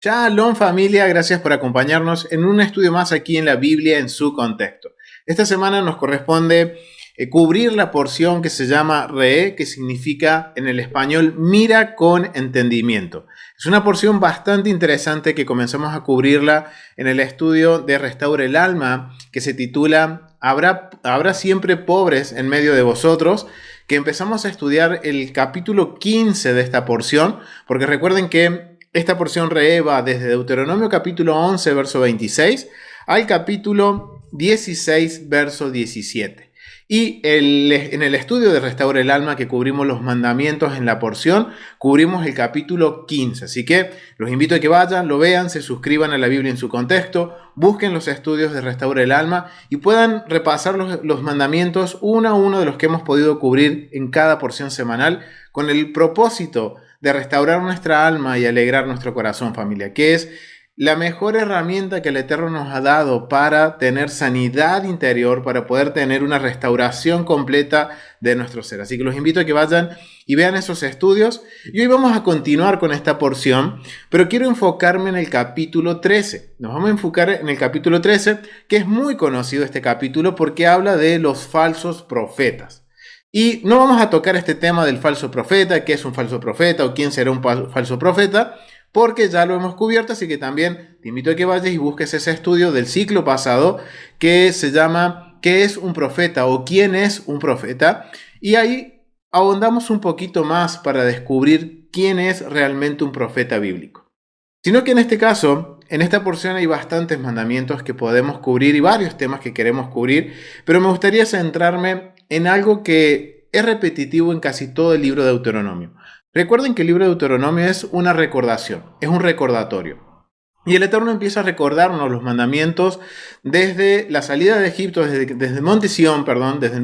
Shalom familia, gracias por acompañarnos en un estudio más aquí en la Biblia en su contexto. Esta semana nos corresponde cubrir la porción que se llama Re, que significa en el español mira con entendimiento. Es una porción bastante interesante que comenzamos a cubrirla en el estudio de Restaura el Alma, que se titula Habrá siempre pobres en medio de vosotros, que empezamos a estudiar el capítulo 15 de esta porción, porque recuerden que esta porción va desde Deuteronomio capítulo 11, verso 26, al capítulo 16, verso 17. Y en el estudio de Restaura el Alma, que cubrimos los mandamientos en la porción, cubrimos el capítulo 15. Así que los invito a que vayan, lo vean, se suscriban a la Biblia en su contexto, busquen los estudios de Restaura el Alma y puedan repasar los mandamientos uno a uno de los que hemos podido cubrir en cada porción semanal, con el propósito de restaurar nuestra alma y alegrar nuestro corazón, familia, que es la mejor herramienta que el Eterno nos ha dado para tener sanidad interior, para poder tener una restauración completa de nuestro ser. Así que los invito a que vayan y vean esos estudios. Y hoy vamos a continuar con esta porción, pero quiero enfocarme en el capítulo 13. Nos vamos a enfocar en el capítulo 13, que es muy conocido este capítulo porque habla de los falsos profetas. Y no vamos a tocar este tema del falso profeta, qué es un falso profeta o quién será un falso profeta, porque ya lo hemos cubierto, así que también te invito a que vayas y busques ese estudio del ciclo pasado que se llama ¿qué es un profeta o quién es un profeta? Y ahí ahondamos un poquito más para descubrir quién es realmente un profeta bíblico. Sino que en este caso, en esta porción hay bastantes mandamientos que podemos cubrir y varios temas que queremos cubrir, pero me gustaría centrarme en algo que es repetitivo en casi todo el libro de Deuteronomio. Recuerden que el libro de Deuteronomio es una recordación, es un recordatorio. Y el Eterno empieza a recordarnos los mandamientos desde la salida de Egipto, desde el monte Sión, desde el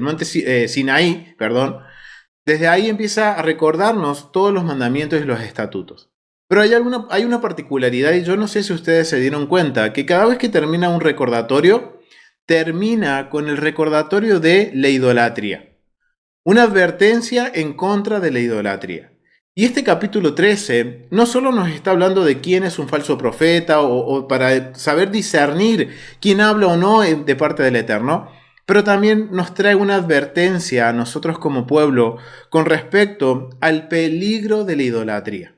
monte Sinaí, desde ahí empieza a recordarnos todos los mandamientos y los estatutos. Pero hay una particularidad, y yo no sé si ustedes se dieron cuenta, que cada vez que termina un recordatorio, termina con el recordatorio de la idolatría. Una advertencia en contra de la idolatría. Y este capítulo 13 no solo nos está hablando de quién es un falso profeta o para saber discernir quién habla o no de parte del Eterno, pero también nos trae una advertencia a nosotros como pueblo con respecto al peligro de la idolatría.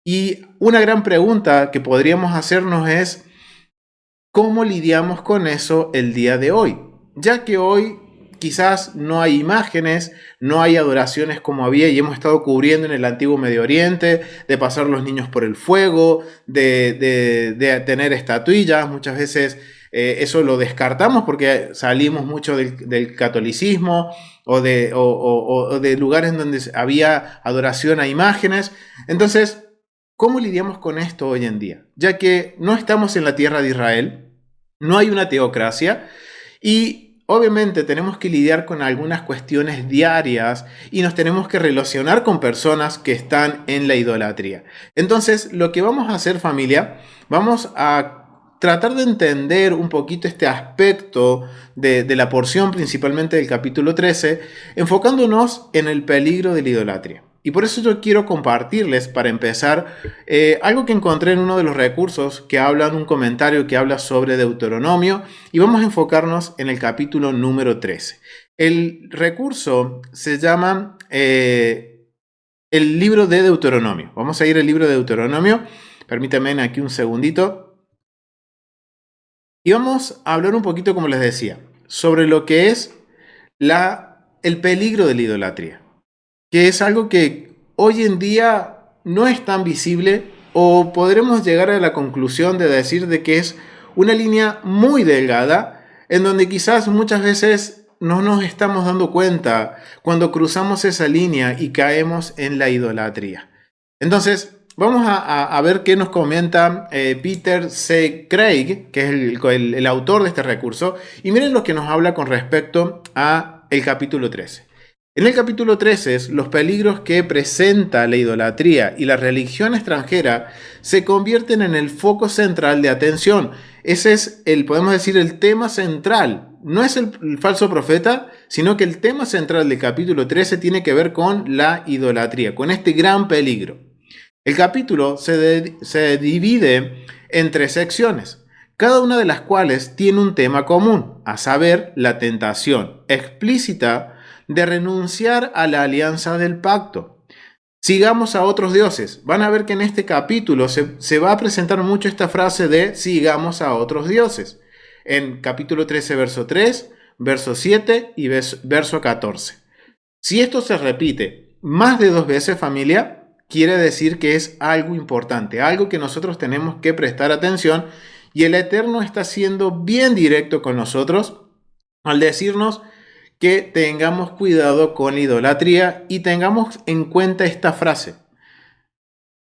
Y una gran pregunta que podríamos hacernos es, ¿cómo lidiamos con eso el día de hoy? Ya que hoy quizás no hay imágenes, no hay adoraciones como había y hemos estado cubriendo en el antiguo Medio Oriente, de pasar los niños por el fuego, de tener estatuillas. Muchas veces eso lo descartamos porque salimos mucho del catolicismo o de lugares donde había adoración a imágenes. Entonces, ¿cómo lidiamos con esto hoy en día? Ya que no estamos en la tierra de Israel, no hay una teocracia y obviamente tenemos que lidiar con algunas cuestiones diarias y nos tenemos que relacionar con personas que están en la idolatría. Entonces, lo que vamos a hacer, familia, vamos a tratar de entender un poquito este aspecto de la porción, principalmente del capítulo 13, enfocándonos en el peligro de la idolatría. Y por eso yo quiero compartirles, para empezar, algo que encontré en uno de los recursos que hablan, un comentario que habla sobre Deuteronomio, y vamos a enfocarnos en el capítulo número 13. El recurso se llama el libro de Deuteronomio. Vamos a ir al libro de Deuteronomio. Permítanme aquí un segundito. Y vamos a hablar un poquito, como les decía, sobre lo que es el peligro de la idolatría, que es algo que hoy en día no es tan visible, o podremos llegar a la conclusión de decir de que es una línea muy delgada, en donde quizás muchas veces no nos estamos dando cuenta cuando cruzamos esa línea y caemos en la idolatría. Entonces, vamos a ver qué nos comenta Peter C. Craig, que es el autor de este recurso, y miren lo que nos habla con respecto a el capítulo 13. En el capítulo 13, los peligros que presenta la idolatría y la religión extranjera se convierten en el foco central de atención. Ese es podemos decir, el tema central. No es el falso profeta, sino que el tema central del capítulo 13 tiene que ver con la idolatría, con este gran peligro. El capítulo se divide en 3 secciones, cada una de las cuales tiene un tema común, a saber, la tentación explícita de renunciar a la alianza del pacto. Sigamos a otros dioses. Van a ver que en este capítulo se va a presentar mucho esta frase de sigamos a otros dioses. En capítulo 13, verso 3, verso 7 y verso 14. Si esto se repite más de 2 veces, familia, quiere decir que es algo importante, algo que nosotros tenemos que prestar atención, y el Eterno está siendo bien directo con nosotros al decirnos que tengamos cuidado con la idolatría y tengamos en cuenta esta frase: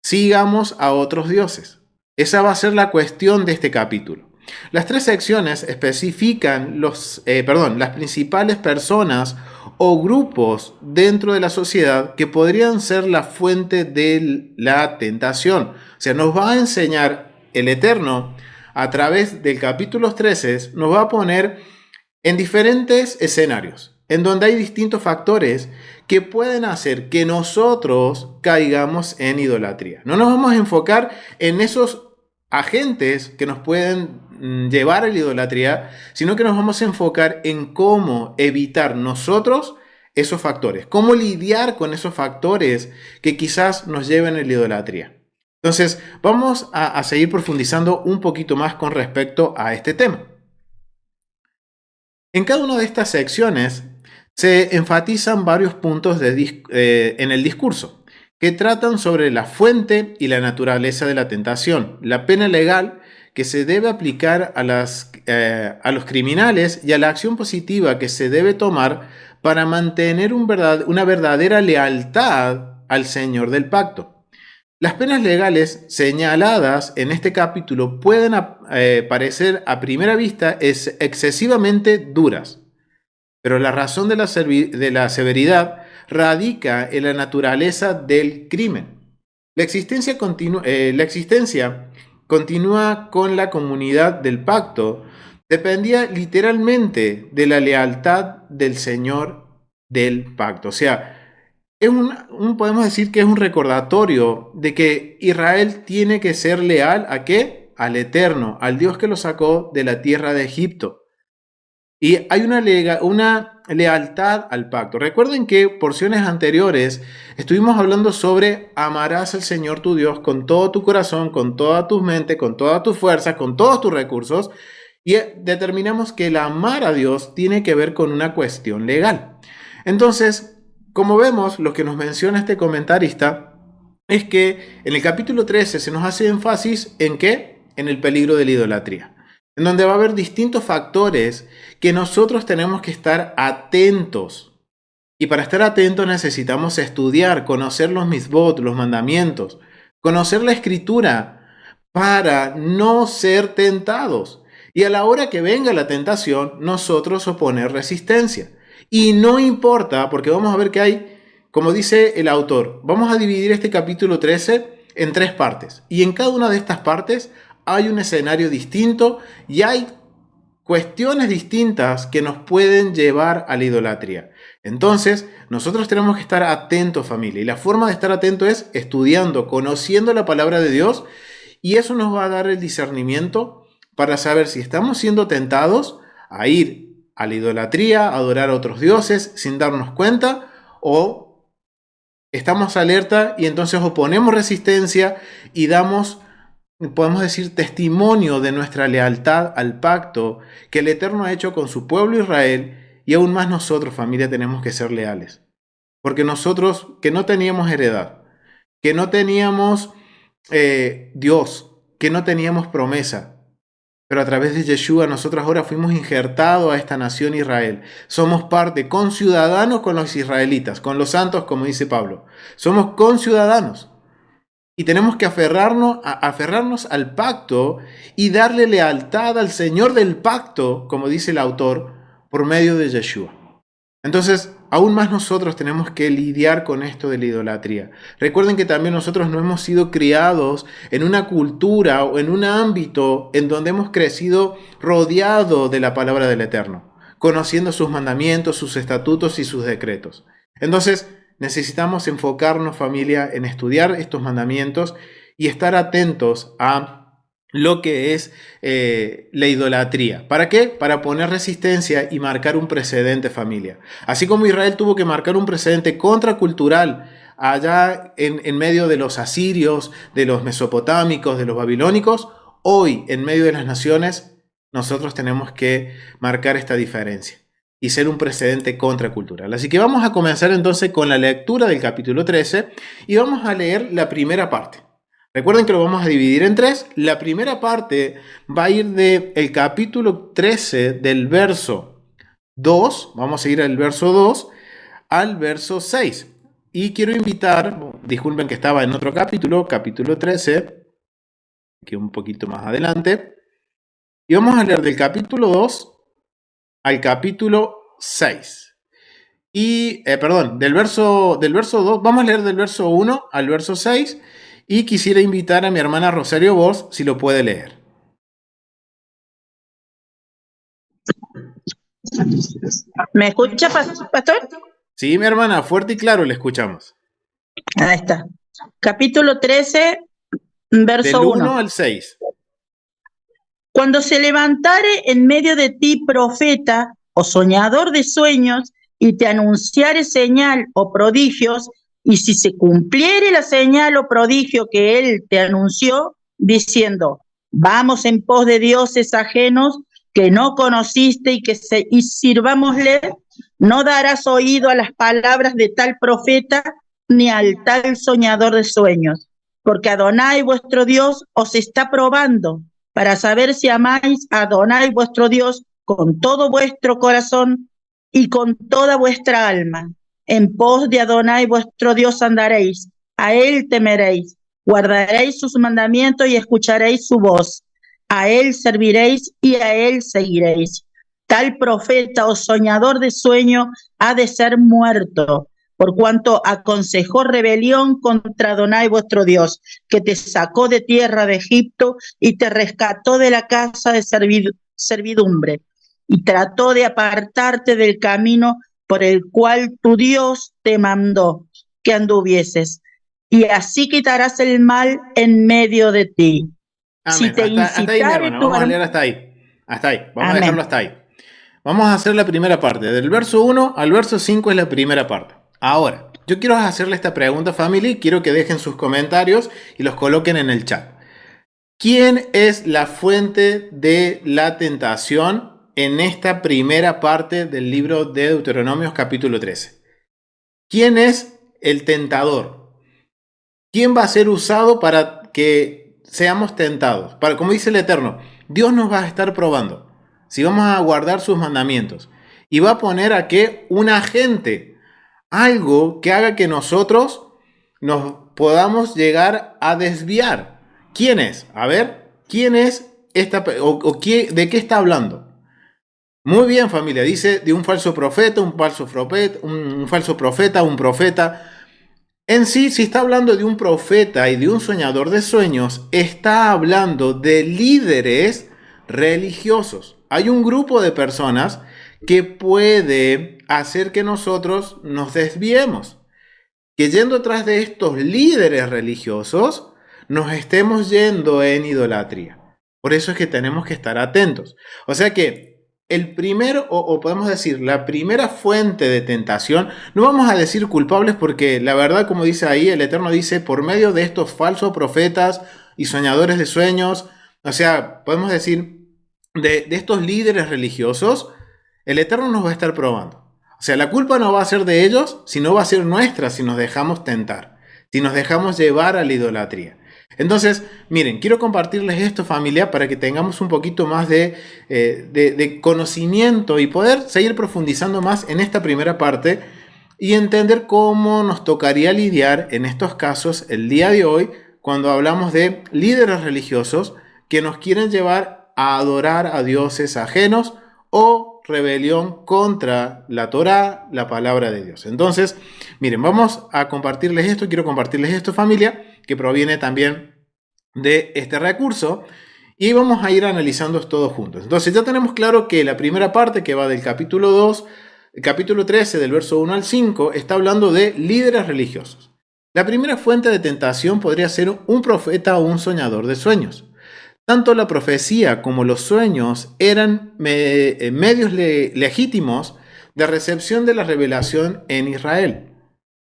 sigamos a otros dioses. Esa va a ser la cuestión de este capítulo. Las 3 secciones especifican las principales personas o grupos dentro de la sociedad que podrían ser la fuente de la tentación. O sea, nos va a enseñar el Eterno a través del capítulo 13, nos va a poner en diferentes escenarios, en donde hay distintos factores que pueden hacer que nosotros caigamos en idolatría. No nos vamos a enfocar en esos agentes que nos pueden llevar a la idolatría, sino que nos vamos a enfocar en cómo evitar nosotros esos factores, cómo lidiar con esos factores que quizás nos lleven a la idolatría. Entonces, vamos a seguir profundizando un poquito más con respecto a este tema. En cada una de estas secciones se enfatizan varios puntos en el discurso que tratan sobre la fuente y la naturaleza de la tentación, la pena legal que se debe aplicar a los criminales y a la acción positiva que se debe tomar para mantener una verdadera lealtad al Señor del pacto. Las penas legales señaladas en este capítulo pueden parecer a primera vista excesivamente duras, pero la razón de la severidad radica en la naturaleza del crimen. La existencia continua con la comunidad del pacto dependía literalmente de la lealtad del Señor del pacto. O sea, podemos decir que es un recordatorio de que Israel tiene que ser leal ¿a qué? Al Eterno, al Dios que lo sacó de la tierra de Egipto. Y hay una lealtad al pacto. Recuerden que porciones anteriores estuvimos hablando sobre amarás al Señor tu Dios con todo tu corazón, con toda tu mente, con todas tus fuerzas, con todos tus recursos. Y determinamos que el amar a Dios tiene que ver con una cuestión legal. Entonces, como vemos, lo que nos menciona este comentarista es que en el capítulo 13 se nos hace énfasis en ¿qué? En el peligro de la idolatría, en donde va a haber distintos factores que nosotros tenemos que estar atentos. Y para estar atentos necesitamos estudiar, conocer los mitzvot, los mandamientos, conocer la escritura para no ser tentados. Y a la hora que venga la tentación, nosotros oponer resistencia. Y no importa, porque vamos a ver que hay, como dice el autor, vamos a dividir este capítulo 13 en 3 partes. Y en cada una de estas partes hay un escenario distinto y hay cuestiones distintas que nos pueden llevar a la idolatría. Entonces, nosotros tenemos que estar atentos, familia. Y la forma de estar atento es estudiando, conociendo la palabra de Dios. Y eso nos va a dar el discernimiento para saber si estamos siendo tentados a ir a la idolatría, a adorar a otros dioses sin darnos cuenta, o estamos alerta y entonces oponemos resistencia y damos, podemos decir, testimonio de nuestra lealtad al pacto que el Eterno ha hecho con su pueblo Israel, y aún más nosotros, familia, tenemos que ser leales. Porque nosotros que no teníamos heredad, que no teníamos Dios, que no teníamos promesa, pero a través de Yeshua nosotros ahora fuimos injertados a esta nación Israel. Somos parte, conciudadanos con los israelitas, con los santos, como dice Pablo. Somos conciudadanos. Y tenemos que aferrarnos al pacto y darle lealtad al Señor del pacto, como dice el autor, por medio de Yeshua. Entonces, aún más nosotros tenemos que lidiar con esto de la idolatría. Recuerden que también nosotros no hemos sido criados en una cultura o en un ámbito en donde hemos crecido rodeado de la palabra del Eterno, conociendo sus mandamientos, sus estatutos y sus decretos. Entonces, necesitamos enfocarnos, familia, en estudiar estos mandamientos y estar atentos a lo que es la idolatría. ¿Para qué? Para poner resistencia y marcar un precedente, familia. Así como Israel tuvo que marcar un precedente contracultural allá en medio de los asirios, de los mesopotámicos, de los babilónicos, hoy en medio de las naciones nosotros tenemos que marcar esta diferencia y ser un precedente contracultural. Así que vamos a comenzar entonces con la lectura del capítulo 13 y vamos a leer la primera parte. Recuerden que lo vamos a dividir en tres. La primera parte va a ir del capítulo 13 del verso 2, vamos a ir al verso 2 al verso 6. Y quiero invitar, disculpen que estaba en otro capítulo 13, que un poquito más adelante, y vamos a leer del capítulo 2 al capítulo 6. Y, del verso 2, vamos a leer del verso 1 al verso 6. Y quisiera invitar a mi hermana Rosario Bors, si lo puede leer. ¿Me escucha, pastor? Sí, mi hermana, fuerte y claro le escuchamos. Ahí está. Capítulo 13, verso Del 1. 1 al 6. Cuando se levantare en medio de ti profeta o soñador de sueños y te anunciare señal o prodigios, y si se cumpliere la señal o prodigio que él te anunció, diciendo, vamos en pos de dioses ajenos que no conociste y sirvámosle, no darás oído a las palabras de tal profeta ni al tal soñador de sueños, porque Adonai vuestro Dios os está probando para saber si amáis a Adonai vuestro Dios con todo vuestro corazón y con toda vuestra alma. En pos de Adonai vuestro Dios andaréis, a él temeréis, guardaréis sus mandamientos y escucharéis su voz. A él serviréis y a él seguiréis. Tal profeta o soñador de sueño ha de ser muerto, por cuanto aconsejó rebelión contra Adonai vuestro Dios, que te sacó de tierra de Egipto y te rescató de la casa de servidumbre, y trató de apartarte del camino por el cual tu Dios te mandó que anduvieses, y así quitarás el mal en medio de ti. Amén. Si te hasta ahí, mi hermano. Vamos a leer hasta ahí. Hasta ahí. Vamos a dejarlo hasta ahí. Vamos a hacer la primera parte. Del verso 1 al verso 5 es la primera parte. Ahora, yo quiero hacerle esta pregunta, familia, y quiero que dejen sus comentarios y los coloquen en el chat. ¿Quién es la fuente de la tentación en esta primera parte del libro de Deuteronomios capítulo 13? ¿Quién es el tentador? ¿Quién va a ser usado para que seamos tentados? Como dice el Eterno, Dios nos va a estar probando si vamos a guardar sus mandamientos. Y va a poner a que un agente, algo que haga que nosotros nos podamos llegar a desviar. ¿Quién es? A ver, ¿quién es esta de qué está hablando? Muy bien, familia, dice de un falso profeta, un profeta. En sí, si está hablando de un profeta y de un soñador de sueños, está hablando de líderes religiosos. Hay un grupo de personas que puede hacer que nosotros nos desviemos, que yendo tras de estos líderes religiosos, nos estemos yendo en idolatría. Por eso es que tenemos que estar atentos. O sea que el primero, o podemos decir, la primera fuente de tentación, no vamos a decir culpables porque la verdad, como dice ahí, el Eterno dice, por medio de estos falsos profetas y soñadores de sueños, o sea, podemos decir, de estos líderes religiosos, el Eterno nos va a estar probando. O sea, la culpa no va a ser de ellos, sino va a ser nuestra si nos dejamos tentar, si nos dejamos llevar a la idolatría. Entonces, miren, quiero compartirles esto, familia, para que tengamos un poquito más de conocimiento y poder seguir profundizando más en esta primera parte y entender cómo nos tocaría lidiar en estos casos el día de hoy cuando hablamos de líderes religiosos que nos quieren llevar a adorar a dioses ajenos o rebelión contra la Torá, la palabra de Dios. Entonces, miren, vamos a compartirles esto, quiero compartirles esto, familia, que proviene también de este recurso, y vamos a ir analizando todos juntos. Entonces, ya tenemos claro que la primera parte, que va del capítulo 2 El capítulo 13, del verso 1 al 5, está hablando de líderes religiosos. La primera fuente de tentación podría ser un profeta o un soñador de sueños. Tanto la profecía como los sueños eran medios legítimos de recepción de la revelación en Israel.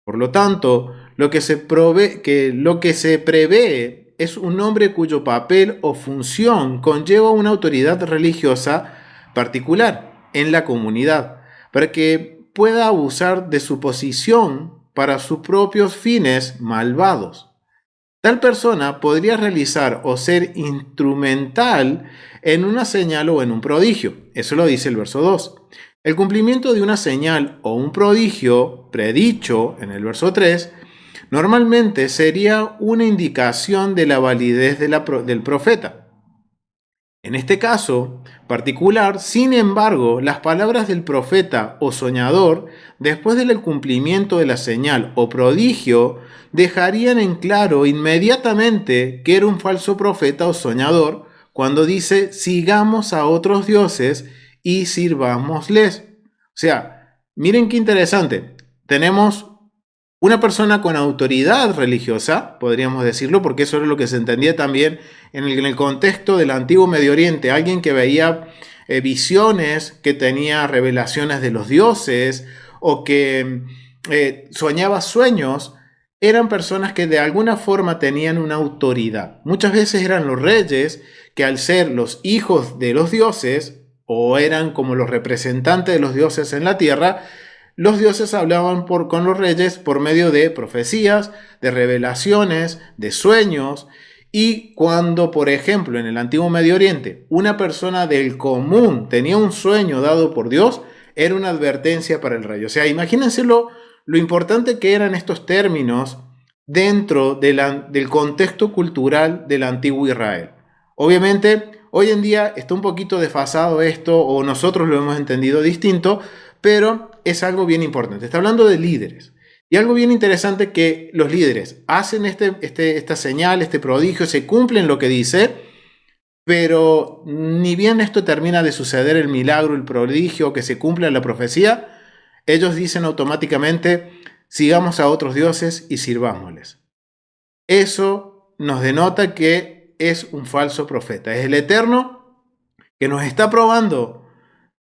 Por lo tanto, lo que se prevé es un hombre cuyo papel o función conlleva una autoridad religiosa particular en la comunidad, para que pueda abusar de su posición para sus propios fines malvados. Tal persona podría realizar o ser instrumental en una señal o en un prodigio. Eso lo dice el verso 2. El cumplimiento de una señal o un prodigio predicho en el verso 3 normalmente sería una indicación de la validez del profeta. En este caso particular, sin embargo, las palabras del profeta o soñador, después del cumplimiento de la señal o prodigio, dejarían en claro inmediatamente que era un falso profeta o soñador cuando dice: sigamos a otros dioses y sirvámosles. O sea, miren qué interesante. Tenemos una persona con autoridad religiosa, podríamos decirlo, porque eso era lo que se entendía también en el contexto del antiguo Medio Oriente. Alguien que veía visiones, que tenía revelaciones de los dioses o que soñaba sueños, eran personas que de alguna forma tenían una autoridad. Muchas veces eran los reyes que, al ser los hijos de los dioses o eran como los representantes de los dioses en la tierra, los dioses hablaban con los reyes por medio de profecías, de revelaciones, de sueños. Y cuando, por ejemplo, en el antiguo Medio Oriente, una persona del común tenía un sueño dado por Dios, era una advertencia para el rey. O sea, imagínense lo importante que eran estos términos dentro del contexto cultural del antiguo Israel. Obviamente, hoy en día está un poquito desfasado esto, o nosotros lo hemos entendido distinto, pero es algo bien importante. Está hablando de líderes. Y algo bien interesante, que los líderes hacen esta señal, este prodigio, se cumplen lo que dice, pero ni bien esto termina de suceder, el milagro, el prodigio, que se cumpla la profecía, ellos dicen automáticamente: sigamos a otros dioses y sirvámosles. Eso nos denota que es un falso profeta. Es el Eterno que nos está probando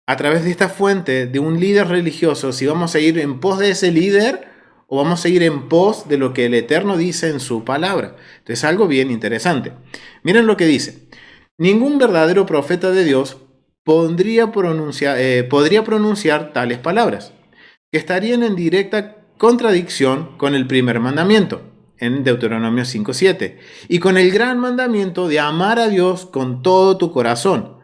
a través de esta fuente de un líder religioso si vamos a ir en pos de ese líder o vamos a ir en pos de lo que el Eterno dice en su palabra. Entonces, algo bien interesante. Miren lo que dice: ningún verdadero profeta de Dios podría pronunciar tales palabras, que estarían en directa contradicción con el primer mandamiento, en Deuteronomio 5:7, y con el gran mandamiento de amar a Dios con todo tu corazón,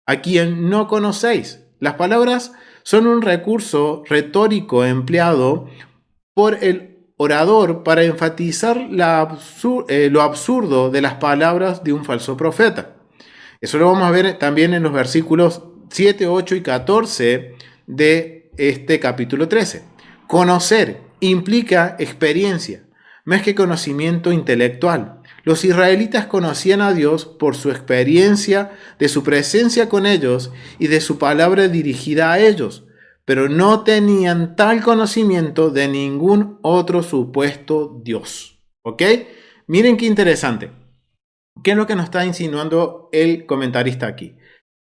a quien no conocéis. Las palabras son un recurso retórico empleado por el orador para enfatizar lo absurdo de las palabras de un falso profeta. Eso lo vamos a ver también en los versículos 7, 8 y 14 de este capítulo 13. Conocer implica experiencia, más que conocimiento intelectual. Los israelitas conocían a Dios por su experiencia de su presencia con ellos y de su palabra dirigida a ellos, pero no tenían tal conocimiento de ningún otro supuesto Dios. ¿Ok? Miren qué interesante. ¿Qué es lo que nos está insinuando el comentarista aquí?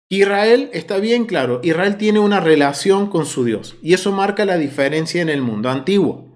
Israel, está bien claro, Israel tiene una relación con su Dios, y eso marca la diferencia en el mundo antiguo,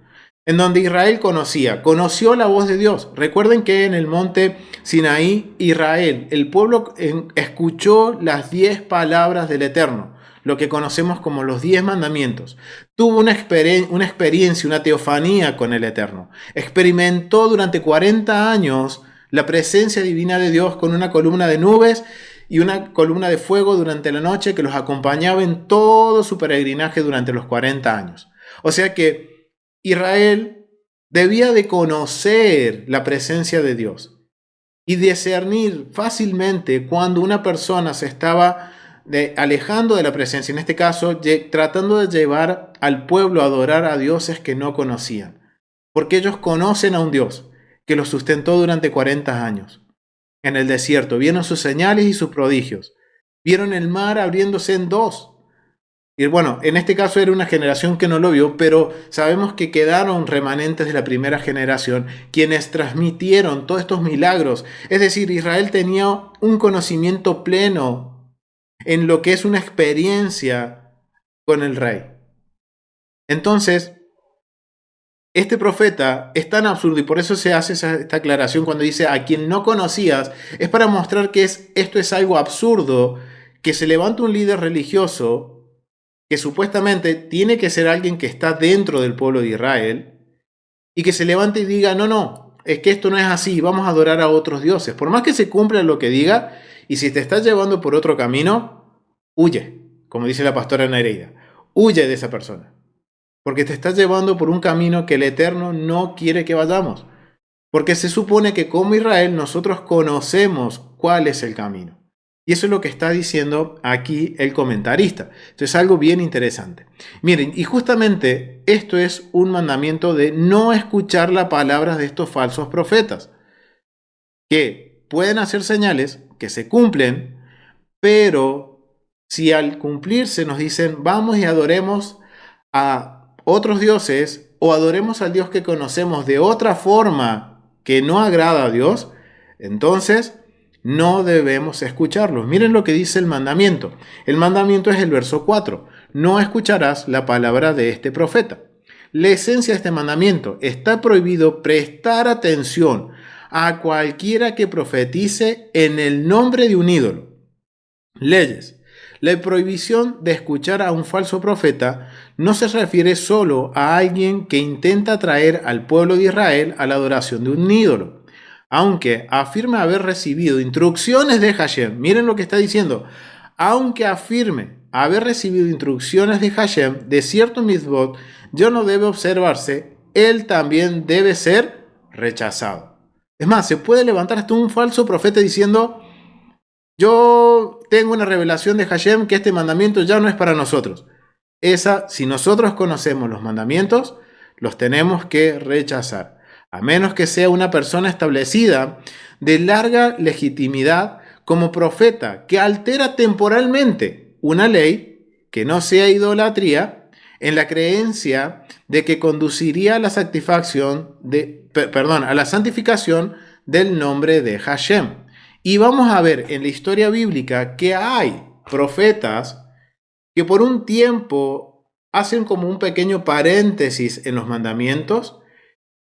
en donde Israel conoció la voz de Dios. Recuerden que en el monte Sinaí, Israel, el pueblo, escuchó las 10 palabras del Eterno, lo que conocemos como los 10 mandamientos. Tuvo una experiencia, una teofanía con el Eterno. Experimentó durante 40 años la presencia divina de Dios con una columna de nubes y una columna de fuego durante la noche que los acompañaba en todo su peregrinaje durante los 40 años. O sea que Israel debía de conocer la presencia de Dios y discernir fácilmente cuando una persona se estaba alejando de la presencia, en este caso tratando de llevar al pueblo a adorar a dioses que no conocían, porque ellos conocen a un Dios que los sustentó durante 40 años. En el desierto vieron sus señales y sus prodigios, vieron el mar abriéndose en dos, Y bueno, en este caso era una generación que no lo vio, pero sabemos que quedaron remanentes de la primera generación quienes transmitieron todos estos milagros. Es decir, Israel tenía un conocimiento pleno en lo que es una experiencia con el rey. Entonces, este profeta es tan absurdo y por eso se hace esta aclaración cuando dice a quien no conocías, es para mostrar que esto es algo absurdo, que se levanta un líder religioso que supuestamente tiene que ser alguien que está dentro del pueblo de Israel y que se levante y diga, no, no, es que esto no es así, vamos a adorar a otros dioses. Por más que se cumpla lo que diga, y si te estás llevando por otro camino, huye, como dice la pastora Nereida, huye de esa persona, porque te estás llevando por un camino que el Eterno no quiere que vayamos, porque se supone que como Israel nosotros conocemos cuál es el camino. Y eso es lo que está diciendo aquí el comentarista. Esto es algo bien interesante. Miren, y justamente esto es un mandamiento de no escuchar las palabras de estos falsos profetas, que pueden hacer señales que se cumplen, pero si al cumplirse nos dicen vamos y adoremos a otros dioses o adoremos al Dios que conocemos de otra forma que no agrada a Dios, entonces no debemos escucharlos. Miren lo que dice el mandamiento. El mandamiento es el verso 4. No escucharás la palabra de este profeta. La esencia de este mandamiento: está prohibido prestar atención a cualquiera que profetice en el nombre de un ídolo. Leyes. La prohibición de escuchar a un falso profeta no se refiere solo a alguien que intenta traer al pueblo de Israel a la adoración de un ídolo, aunque afirme haber recibido instrucciones de Hashem. Miren lo que está diciendo. Aunque afirme haber recibido instrucciones de Hashem de cierto mitzvot, ya no debe observarse, él también debe ser rechazado. Es más, se puede levantar hasta un falso profeta diciendo: yo tengo una revelación de Hashem que este mandamiento ya no es para nosotros. Si nosotros conocemos los mandamientos, los tenemos que rechazar, a menos que sea una persona establecida de larga legitimidad como profeta, que altera temporalmente una ley que no sea idolatría, en la creencia de que conduciría a la santificación del nombre de Hashem. Y vamos a ver en la historia bíblica que hay profetas que por un tiempo hacen como un pequeño paréntesis en los mandamientos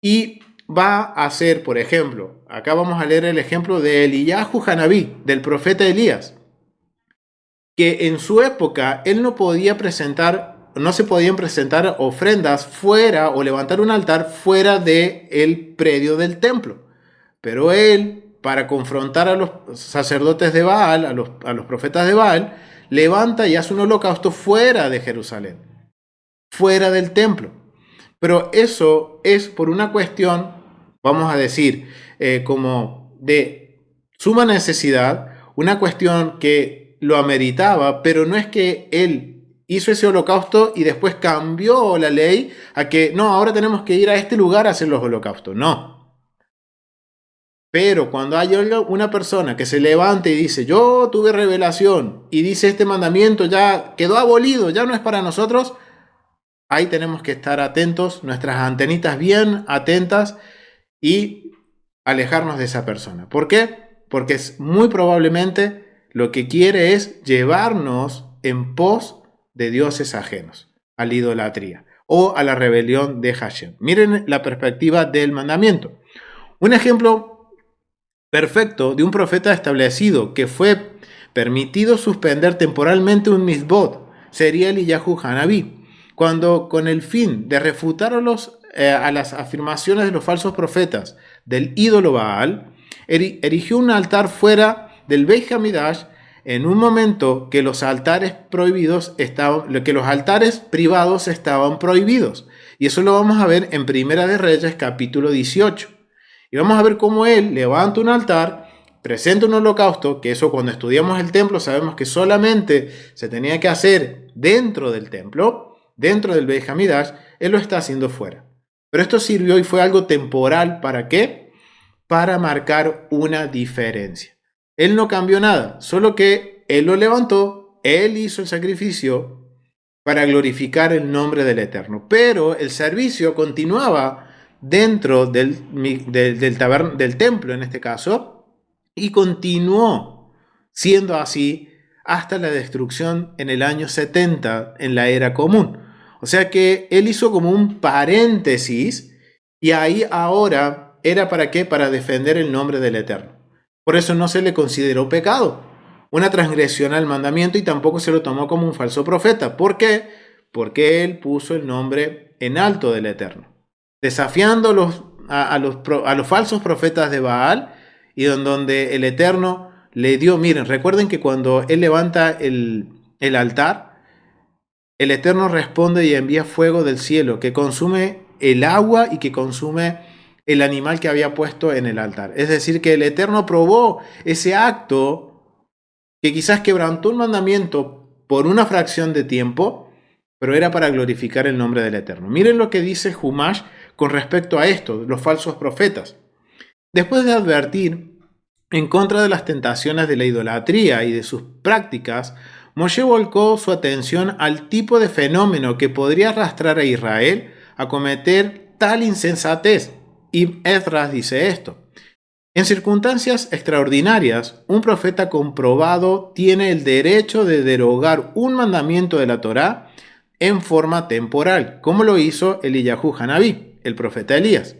y va a ser, por ejemplo, acá vamos a leer el ejemplo de Eliyahu Hanabí, del profeta Elías, que en su época él no se podían presentar ofrendas fuera o levantar un altar fuera del predio del templo. Pero él, para confrontar a los sacerdotes de Baal, a los profetas de Baal, levanta y hace un holocausto fuera de Jerusalén, fuera del templo. Pero eso es por una cuestión, vamos a decir, como de suma necesidad, una cuestión que lo ameritaba, pero no es que él hizo ese holocausto y después cambió la ley a que no, ahora tenemos que ir a este lugar a hacer los holocaustos. No. Pero cuando hay una persona que se levante y dice, yo tuve revelación, y dice este mandamiento ya quedó abolido, ya no es para nosotros, ahí tenemos que estar atentos, nuestras antenitas bien atentas y alejarnos de esa persona. ¿Por qué? Porque muy probablemente lo que quiere es llevarnos en pos de dioses ajenos, a la idolatría o a la rebelión de Hashem. Miren la perspectiva del mandamiento. Un ejemplo perfecto de un profeta establecido que fue permitido suspender temporalmente un mitzvot sería Eliyahu Hanabí, cuando con el fin de refutar a las afirmaciones de los falsos profetas del ídolo Baal, erigió un altar fuera del Beit Hamidash en un momento que los altares privados estaban prohibidos. Y eso lo vamos a ver en Primera de Reyes capítulo 18. Y vamos a ver cómo él levanta un altar, presenta un holocausto, que eso cuando estudiamos el templo sabemos que solamente se tenía que hacer dentro del templo, dentro del Beit Hamidash, él lo está haciendo fuera. Pero esto sirvió y fue algo temporal, ¿para qué? Para marcar una diferencia. Él no cambió nada, solo que él lo levantó, él hizo el sacrificio, para glorificar el nombre del Eterno. Pero el servicio continuaba dentro del templo, en este caso, y continuó siendo así hasta la destrucción en el año 70 en la era común. O sea que él hizo como un paréntesis y ahí ahora era para qué, para defender el nombre del Eterno. Por eso no se le consideró pecado, una transgresión al mandamiento, y tampoco se lo tomó como un falso profeta. ¿Por qué? Porque él puso el nombre en alto del Eterno, desafiando a los falsos profetas de Baal, y donde el Eterno le dio, miren, recuerden que cuando él levanta el altar, el Eterno responde y envía fuego del cielo que consume el agua y que consume el animal que había puesto en el altar. Es decir, que el Eterno aprobó ese acto que quizás quebrantó un mandamiento por una fracción de tiempo, pero era para glorificar el nombre del Eterno. Miren lo que dice Humash con respecto a esto, los falsos profetas. Después de advertir en contra de las tentaciones de la idolatría y de sus prácticas, Moshe volcó su atención al tipo de fenómeno que podría arrastrar a Israel a cometer tal insensatez. Y Esdras dice esto: en circunstancias extraordinarias, un profeta comprobado tiene el derecho de derogar un mandamiento de la Torá en forma temporal, como lo hizo Eliyahu Hanabí, el profeta Elías,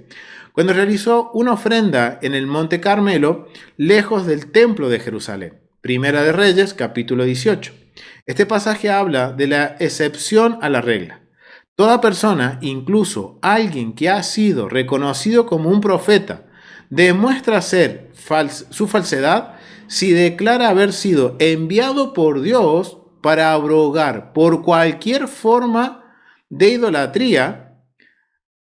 cuando realizó una ofrenda en el Monte Carmelo, lejos del templo de Jerusalén. Primera de Reyes, capítulo 18. Este pasaje habla de la excepción a la regla. Toda persona, incluso alguien que ha sido reconocido como un profeta, demuestra ser su falsedad si declara haber sido enviado por Dios para abrogar por cualquier forma de idolatría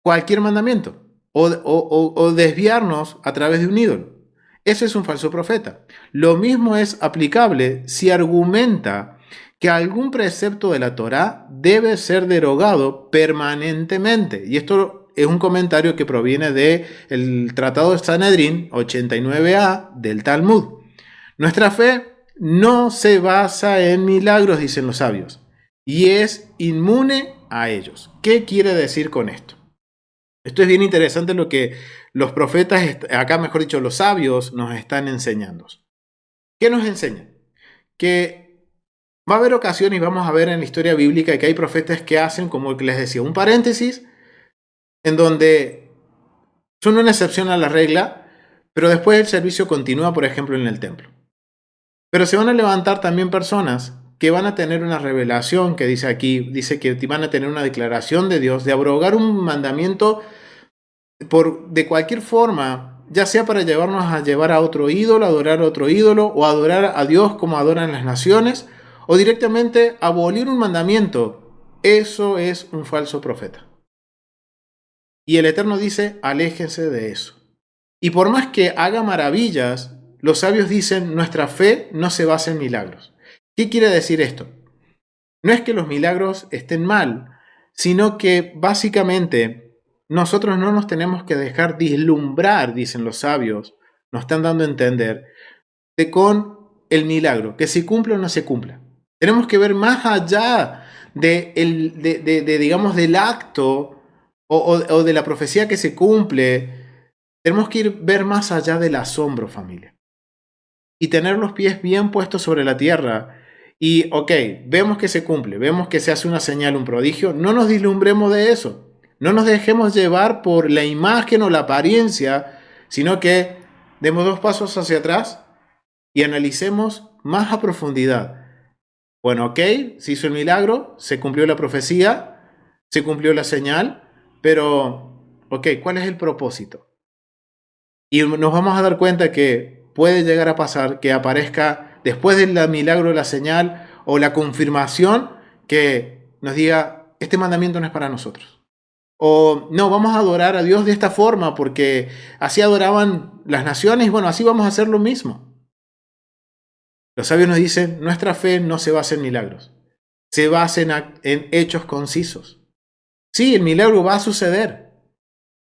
cualquier mandamiento o desviarnos a través de un ídolo. Ese es un falso profeta. Lo mismo es aplicable si argumenta que algún precepto de la Torá debe ser derogado permanentemente. Y esto es un comentario que proviene del Tratado de Sanedrín 89a del Talmud. Nuestra fe no se basa en milagros, dicen los sabios, y es inmune a ellos. ¿Qué quiere decir con esto? Esto es bien interesante lo que los profetas, acá mejor dicho, los sabios nos están enseñando. ¿Qué nos enseñan? Que va a haber ocasiones, y vamos a ver en la historia bíblica, que hay profetas que hacen, como les decía, un paréntesis en donde son una excepción a la regla, pero después el servicio continúa, por ejemplo, en el templo. Pero se van a levantar también personas que van a tener una revelación, que dice aquí, dice que van a tener una declaración de Dios de abrogar un mandamiento de cualquier forma, ya sea para llevarnos a llevar a otro ídolo, adorar a otro ídolo, o adorar a Dios como adoran las naciones, o directamente abolir un mandamiento. Eso es un falso profeta. Y el Eterno dice, aléjense de eso. Y por más que haga maravillas, los sabios dicen, nuestra fe no se basa en milagros. ¿Qué quiere decir esto? No es que los milagros estén mal, sino que básicamente nosotros no nos tenemos que dejar deslumbrar, dicen los sabios, nos están dando a entender, con el milagro, que se cumple o no se cumpla. Tenemos que ver más allá digamos, del acto o de la profecía que se cumple. Tenemos que ver más allá del asombro, familia, y tener los pies bien puestos sobre la tierra. Y ok, vemos que se cumple, vemos que se hace una señal, un prodigio, no nos deslumbremos de eso, no nos dejemos llevar por la imagen o la apariencia, sino que demos 2 pasos hacia atrás y analicemos más a profundidad. Bueno, ok, se hizo el milagro, se cumplió la profecía, se cumplió la señal, pero ok, ¿cuál es el propósito? Y nos vamos a dar cuenta que puede llegar a pasar que aparezca después del milagro, la señal o la confirmación que nos diga, este mandamiento no es para nosotros. O no, vamos a adorar a Dios de esta forma porque así adoraban las naciones y bueno, así vamos a hacer lo mismo. Los sabios nos dicen, nuestra fe no se basa en milagros, se basa en hechos concisos. Sí, el milagro va a suceder,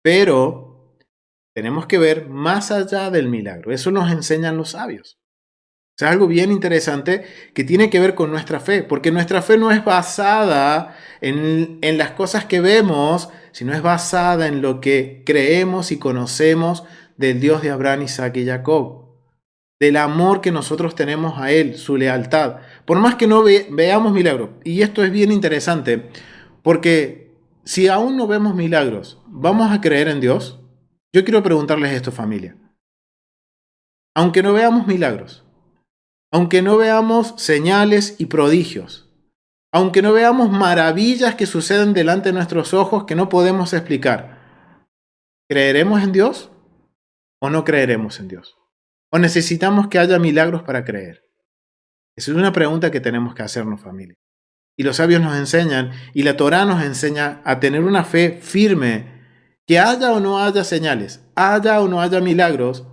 pero tenemos que ver más allá del milagro. Eso nos enseñan los sabios. O sea, algo bien interesante que tiene que ver con nuestra fe, porque nuestra fe no es basada en las cosas que vemos, sino es basada en lo que creemos y conocemos del Dios de Abraham, Isaac y Jacob, del amor que nosotros tenemos a Él, su lealtad. Por más que no veamos milagros, y esto es bien interesante, porque si aún no vemos milagros, ¿vamos a creer en Dios? Yo quiero preguntarles esto, familia. Aunque no veamos milagros, aunque no veamos señales y prodigios, aunque no veamos maravillas que suceden delante de nuestros ojos que no podemos explicar, ¿creeremos en Dios o no creeremos en Dios? ¿O necesitamos que haya milagros para creer? Esa es una pregunta que tenemos que hacernos, familia. Y los sabios nos enseñan, y la Torá nos enseña a tener una fe firme, que haya o no haya señales, haya o no haya milagros,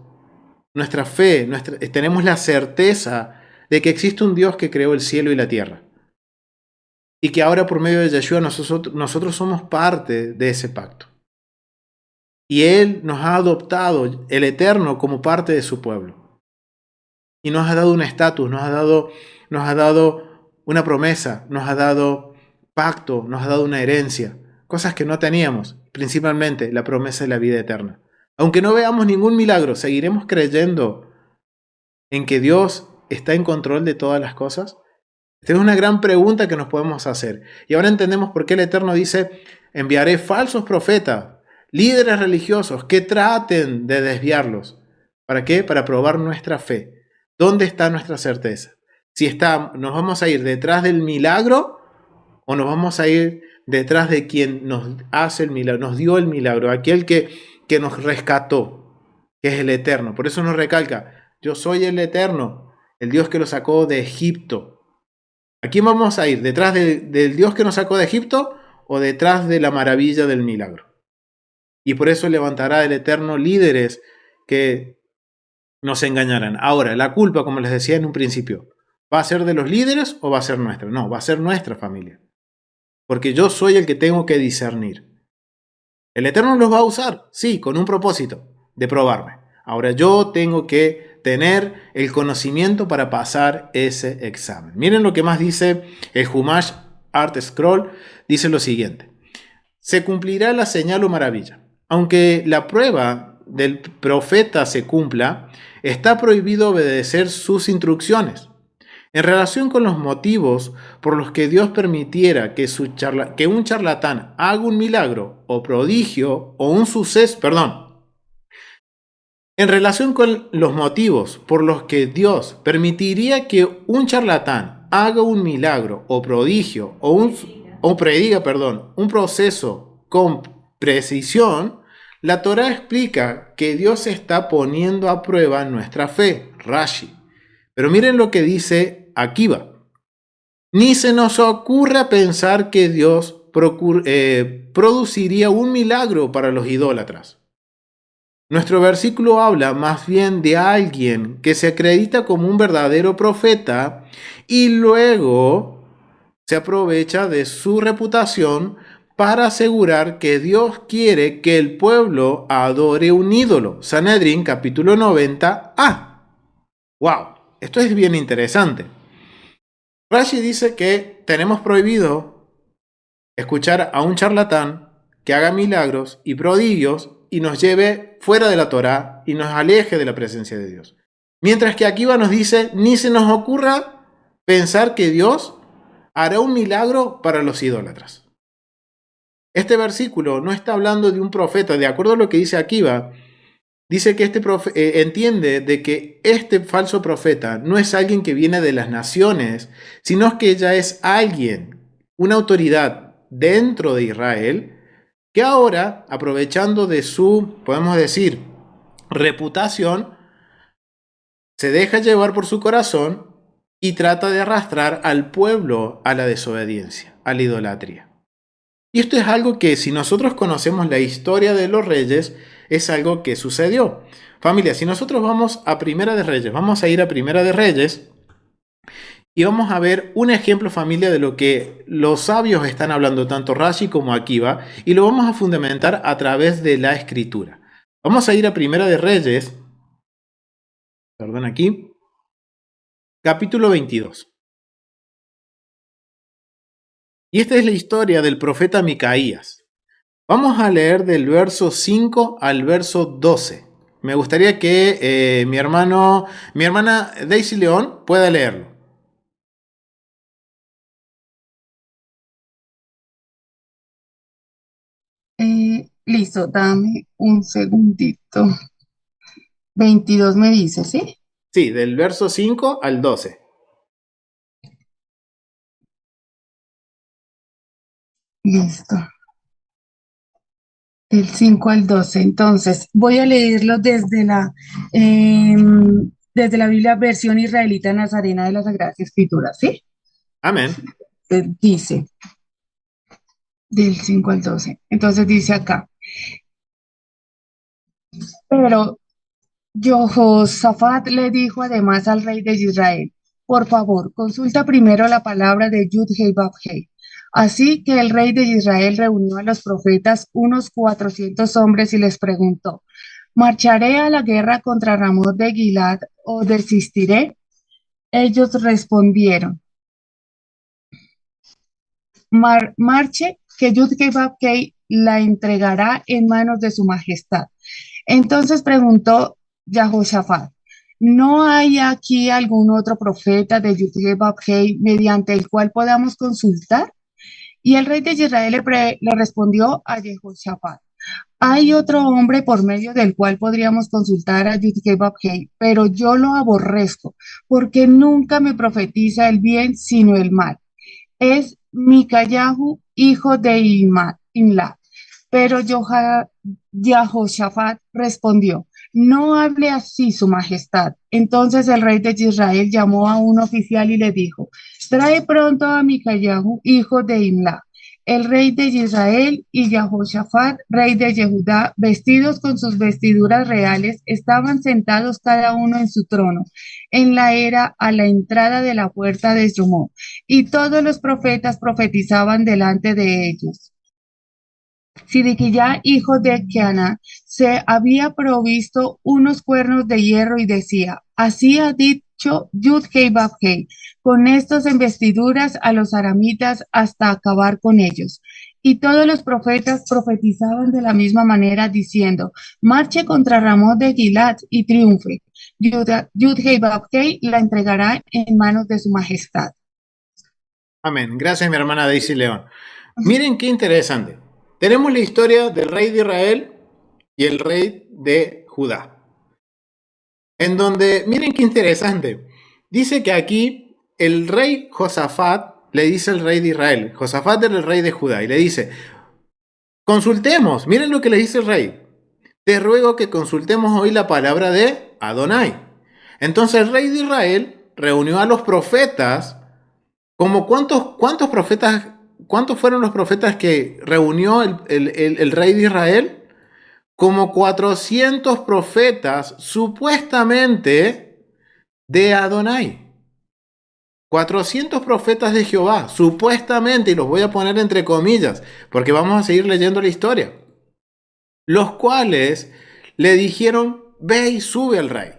nuestra fe, tenemos la certeza de que existe un Dios que creó el cielo y la tierra. Y que ahora por medio de Yeshua nosotros somos parte de ese pacto. Y Él nos ha adoptado, el Eterno, como parte de su pueblo. Y nos ha dado un estatus, nos ha dado una promesa, nos ha dado pacto, nos ha dado una herencia. Cosas que no teníamos, principalmente la promesa de la vida eterna. Aunque no veamos ningún milagro, ¿seguiremos creyendo en que Dios está en control de todas las cosas? Esta es una gran pregunta que nos podemos hacer. Y ahora entendemos por qué el Eterno dice, enviaré falsos profetas, líderes religiosos que traten de desviarlos. ¿Para qué? Para probar nuestra fe. ¿Dónde está nuestra certeza? Si nos vamos a ir detrás del milagro o nos vamos a ir detrás de quien nos hace el milagro, nos dio el milagro, aquel que nos rescató, que es el Eterno. Por eso nos recalca, yo soy el Eterno, el Dios que lo sacó de Egipto. ¿A quién vamos a ir? ¿Detrás del Dios que nos sacó de Egipto o detrás de la maravilla del milagro? Y por eso levantará el Eterno líderes que nos engañarán. Ahora, la culpa, como les decía en un principio, ¿va a ser de los líderes o va a ser nuestra? No, va a ser nuestra familia. Porque yo soy el que tengo que discernir. El Eterno los va a usar, sí, con un propósito, de probarme. Ahora yo tengo que tener el conocimiento para pasar ese examen. Miren lo que más dice el Humash Art Scroll. Dice lo siguiente. Se cumplirá la señal o maravilla. Aunque la prueba del profeta se cumpla, está prohibido obedecer sus instrucciones. En relación con los motivos por los que Dios permitiera que un charlatán haga un milagro o prodigio o un suceso, en relación con los motivos por los que Dios permitiría que un charlatán haga un milagro o prodigio o prediga un proceso con precisión, la Torá explica que Dios está poniendo a prueba nuestra fe, Rashi. Pero miren lo que dice Akiva. Ni se nos ocurra pensar que Dios produciría un milagro para los idólatras. Nuestro versículo habla más bien de alguien que se acredita como un verdadero profeta y luego se aprovecha de su reputación para asegurar que Dios quiere que el pueblo adore un ídolo. Sanedrín, capítulo 90a. ¡Wow! Esto es bien interesante. Rashi dice que tenemos prohibido escuchar a un charlatán que haga milagros y prodigios y nos lleve fuera de la Torá y nos aleje de la presencia de Dios. Mientras que Akiva nos dice, ni se nos ocurra pensar que Dios hará un milagro para los idólatras. Este versículo no está hablando de un profeta, de acuerdo a lo que dice Akiva, dice que entiende de que este falso profeta no es alguien que viene de las naciones, sino que ya es alguien, una autoridad dentro de Israel, que ahora, aprovechando de su, podemos decir, reputación, se deja llevar por su corazón y trata de arrastrar al pueblo a la desobediencia, a la idolatría. Y esto es algo que, si nosotros conocemos la historia de los reyes, es algo que sucedió. Familia, si nosotros vamos a Primera de Reyes, vamos a ir a Primera de Reyes y vamos a ver un ejemplo, familia, de lo que los sabios están hablando, tanto Rashi como Akiva, y lo vamos a fundamentar a través de la escritura. Vamos a ir a Primera de Reyes, aquí, capítulo 22. Y esta es la historia del profeta Micaías. Vamos a leer del verso 5 al verso 12. Me gustaría que mi hermana Daisy León pueda leerlo. Listo, dame un segundito. 22 me dice, ¿sí? Sí, del verso 5 al 12. Listo. Del 5 al 12. Entonces, voy a leerlo desde la Biblia versión israelita nazarena de las Sagradas Escrituras, ¿sí? Amén. Dice, del 5 al 12. Entonces dice acá, pero Jehosafat le dijo además al rey de Israel, por favor, consulta primero la palabra de Yud-Heh-Vav-Heh. Así que el rey de Israel reunió a los profetas, unos 400 hombres, y les preguntó, ¿marcharé a la guerra contra Ramot de Gilad o desistiré? Ellos respondieron, marche, que Yud-Heh-Vav-Heh la entregará en manos de su majestad. Entonces preguntó Jehosafat, ¿no hay aquí algún otro profeta de Yudhebabhei mediante el cual podamos consultar? Y el rey de Israel le respondió a Jehosafat, hay otro hombre por medio del cual podríamos consultar a Yudhebabhei, pero yo lo aborrezco, porque nunca me profetiza el bien, sino el mal. Es Micayahu, hijo de Imla. Pero Jehoshafat respondió, no hable así, su majestad. Entonces el rey de Israel llamó a un oficial y le dijo, trae pronto a Micayahu, hijo de Imla. El rey de Israel y Jehoshafat, rey de Yehudá, vestidos con sus vestiduras reales, estaban sentados cada uno en su trono, en la era a la entrada de la puerta de Sumó, y todos los profetas profetizaban delante de ellos. Sidiquía, hijo de Keana, se había provisto unos cuernos de hierro y decía, así ha dicho Yud-Heh-Vav-Heh, con estos en vestiduras a los aramitas hasta acabar con ellos. Y todos los profetas profetizaban de la misma manera, diciendo, marche contra Ramón de Gilad y triunfe. Yud-Heh-Vav-Heh la entregará en manos de su majestad. Amén. Gracias, mi hermana Daisy León. Miren qué interesante. Tenemos la historia del rey de Israel y el rey de Judá. En donde, miren qué interesante. Dice que aquí el rey Josafat le dice al rey de Israel, Josafat era el rey de Judá, y le dice, consultemos, miren lo que le dice el rey. Te ruego que consultemos hoy la palabra de Adonai. Entonces el rey de Israel reunió a los profetas, como cuántos profetas, cuántos fueron los profetas que reunió el rey de Israel, como 400 profetas supuestamente de Adonai. 400 profetas de Jehová, supuestamente, y los voy a poner entre comillas, porque vamos a seguir leyendo la historia, los cuales le dijeron, ve y sube al rey,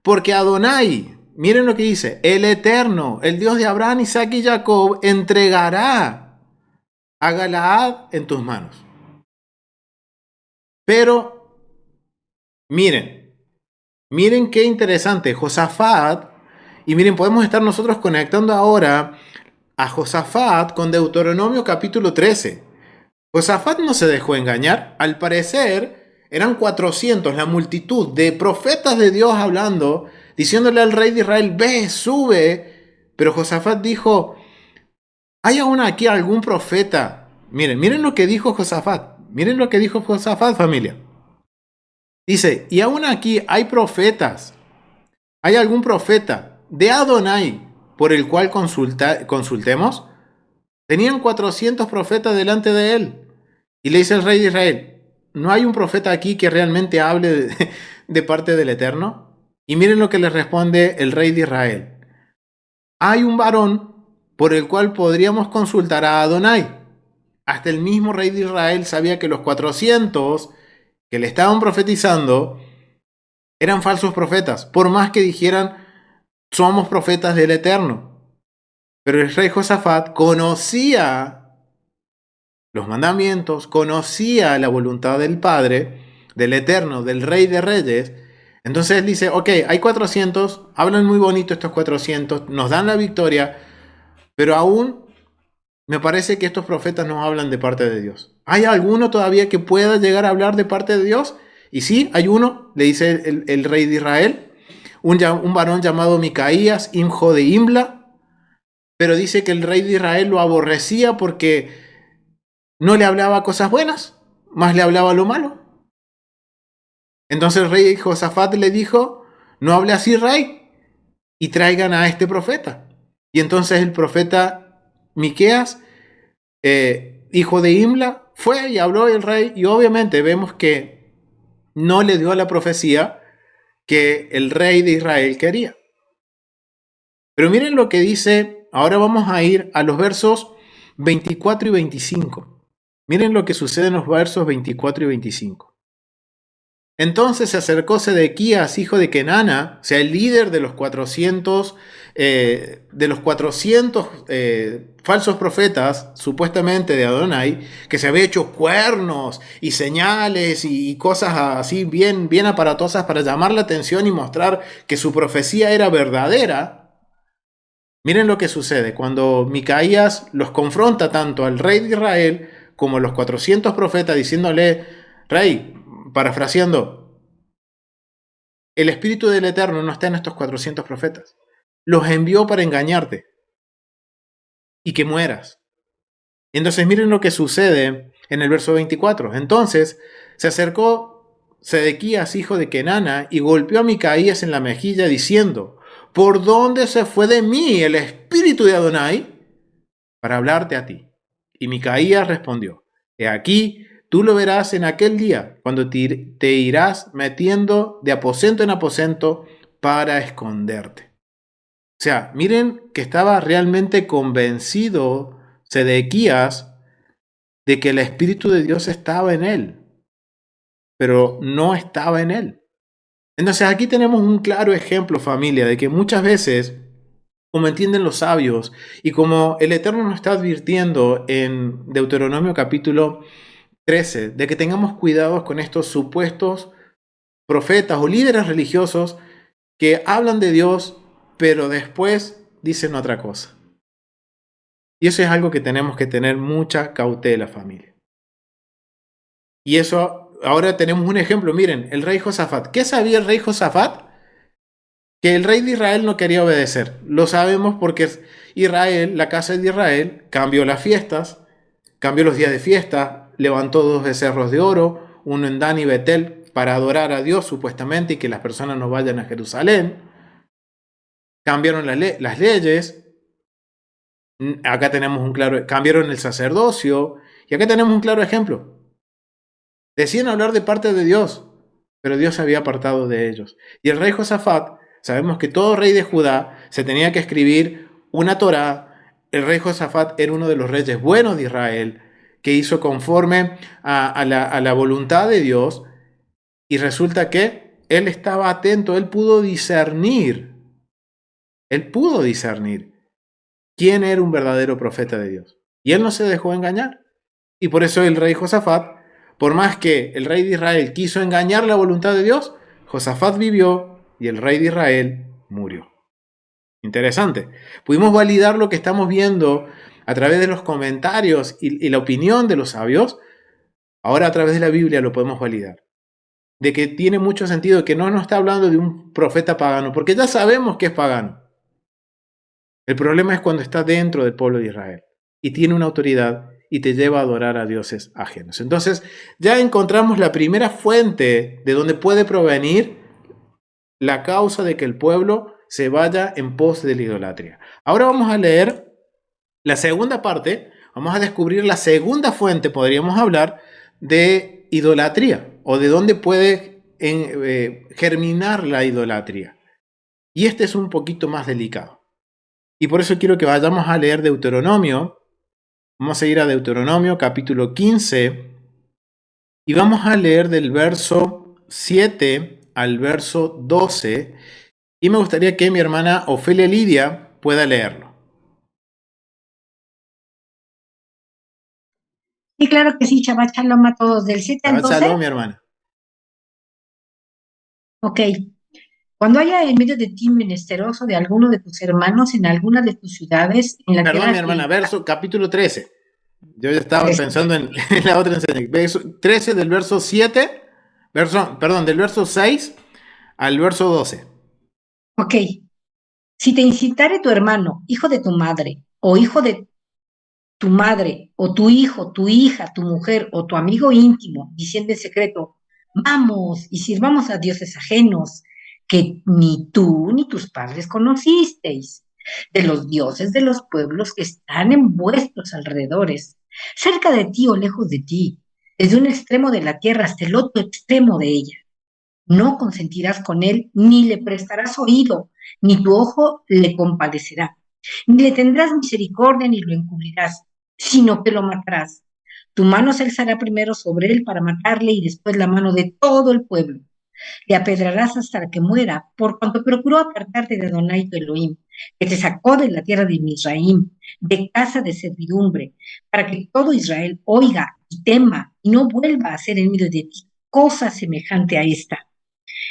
porque Adonai, miren lo que dice, el Eterno, el Dios de Abraham, Isaac y Jacob, entregará a Galaad en tus manos. Pero, miren qué interesante, Josafat, y miren, podemos estar nosotros conectando ahora a Josafat con Deuteronomio capítulo 13. Josafat no se dejó engañar, al parecer eran 400, la multitud de profetas de Dios hablando, diciéndole al rey de Israel, ve, sube, pero Josafat dijo, ¿hay aún aquí algún profeta? Miren lo que dijo Josafat, miren lo que dijo Josafat, familia. Dice, y aún aquí hay profetas, ¿hay algún profeta de Adonai por el cual consultemos? Tenían 400 profetas delante de él. Y le dice el rey de Israel, ¿no hay un profeta aquí que realmente hable de parte del Eterno? Y miren lo que le responde el rey de Israel. Hay un varón por el cual podríamos consultar a Adonai. Hasta el mismo rey de Israel sabía que los 400 que le estaban profetizando eran falsos profetas, por más que dijeran somos profetas del Eterno. Pero el rey Josafat conocía los mandamientos, conocía la voluntad del Padre, del Eterno, del Rey de Reyes. Entonces él dice, ok, hay 400, hablan muy bonito estos 400, nos dan la victoria, pero aún me parece que estos profetas no hablan de parte de Dios. ¿Hay alguno todavía que pueda llegar a hablar de parte de Dios? Y sí, hay uno, le dice el rey de Israel, un varón llamado Micaías, hijo de Imla, pero dice que el rey de Israel lo aborrecía porque no le hablaba cosas buenas, más le hablaba lo malo. Entonces el rey Josafat le dijo, no hable así, rey, y traigan a este profeta. Y entonces el profeta Miqueas, hijo de Imla, fue y habló el rey, y obviamente vemos que no le dio la profecía que el rey de Israel quería. Pero miren lo que dice, ahora vamos a ir a los versos 24 y 25. Miren lo que sucede en los versos 24 y 25. Entonces se acercó Sedequías, hijo de Kenana, o sea, el líder de los 400, falsos profetas, supuestamente de Adonai, que se había hecho cuernos y señales y cosas así bien, bien aparatosas para llamar la atención y mostrar que su profecía era verdadera. Miren lo que sucede cuando Micaías los confronta tanto al rey de Israel como a los 400 profetas diciéndole, rey, parafraseando, el Espíritu del Eterno no está en estos 400 profetas. Los envió para engañarte y que mueras. Entonces miren lo que sucede en el verso 24. Entonces se acercó Sedequías, hijo de Kenana, y golpeó a Micaías en la mejilla diciendo, ¿por dónde se fue de mí el Espíritu de Adonai para hablarte a ti? Y Micaías respondió, he aquí, tú lo verás en aquel día, cuando te irás metiendo de aposento en aposento para esconderte. O sea, miren que estaba realmente convencido Sedequías de que el Espíritu de Dios estaba en él, pero no estaba en él. Entonces aquí tenemos un claro ejemplo, familia, de que muchas veces, como entienden los sabios y como el Eterno nos está advirtiendo en Deuteronomio capítulo 13, de que tengamos cuidados con estos supuestos profetas o líderes religiosos que hablan de Dios, pero después dicen otra cosa. Y eso es algo que tenemos que tener mucha cautela, familia. Y eso, ahora tenemos un ejemplo, miren, el rey Josafat. ¿Qué sabía el rey Josafat? Que el rey de Israel no quería obedecer. Lo sabemos porque Israel, la casa de Israel, cambió las fiestas, cambió los días de fiesta, levantó 2 becerros de oro, uno en Dan y Betel, para adorar a Dios supuestamente y que las personas no vayan a Jerusalén. Cambiaron las leyes. Acá tenemos un claro, cambiaron el sacerdocio, y acá tenemos un claro ejemplo. Decían hablar de parte de Dios, pero Dios se había apartado de ellos. Y el rey Josafat, sabemos que todo rey de Judá se tenía que escribir una Torá. El rey Josafat era uno de los reyes buenos de Israel, que hizo conforme a la voluntad de Dios, y resulta que él estaba atento, él pudo discernir quién era un verdadero profeta de Dios. Y él no se dejó engañar. Y por eso el rey Josafat, por más que el rey de Israel quiso engañar la voluntad de Dios, Josafat vivió y el rey de Israel murió. Interesante. Pudimos validar lo que estamos viendo a través de los comentarios y la opinión de los sabios. Ahora a través de la Biblia lo podemos validar. De que tiene mucho sentido, que no nos está hablando de un profeta pagano, porque ya sabemos que es pagano. El problema es cuando está dentro del pueblo de Israel y tiene una autoridad y te lleva a adorar a dioses ajenos. Entonces ya encontramos la primera fuente de donde puede provenir la causa de que el pueblo se vaya en pos de la idolatría. Ahora vamos a leer la segunda parte, vamos a descubrir la segunda fuente, podríamos hablar, de idolatría o de dónde puede germinar la idolatría. Y este es un poquito más delicado. Y por eso quiero que vayamos a leer Deuteronomio. Vamos a ir a Deuteronomio capítulo 15 y vamos a leer del verso 7 al verso 12. y me gustaría que mi hermana Ofelia Lidia pueda leerlo. Sí, claro que sí, Shabbat Shalom a todos. Del 7 al Shabbat 12. Shalom, mi hermana. Ok. Cuando haya en medio de ti menesteroso de alguno de tus hermanos en alguna de tus ciudades, en la Perdón, mi tierra hermana, que... capítulo 13. Yo ya estaba Tres. pensando en la otra enseñanza. 13 del verso 7, del verso 6 al verso 12. Ok. Si te incitare tu hermano, hijo de tu madre, o hijo de tu madre, o tu hijo, tu hija, tu mujer, o tu amigo íntimo, diciendo en secreto, vamos y sirvamos a dioses ajenos, que ni tú ni tus padres conocisteis, de los dioses de los pueblos que están en vuestros alrededores, cerca de ti o lejos de ti, desde un extremo de la tierra hasta el otro extremo de ella. No consentirás con él, ni le prestarás oído, ni tu ojo le compadecerá, ni le tendrás misericordia, ni lo encubrirás, sino que lo matarás. Tu mano se alzará primero sobre él para matarle y después la mano de todo el pueblo. Le apedrarás hasta que muera, por cuanto procuró apartarte de Adonai tu Elohim, que te sacó de la tierra de Misraim, de casa de servidumbre, para que todo Israel oiga y tema y no vuelva a hacer en medio de ti cosa semejante a esta.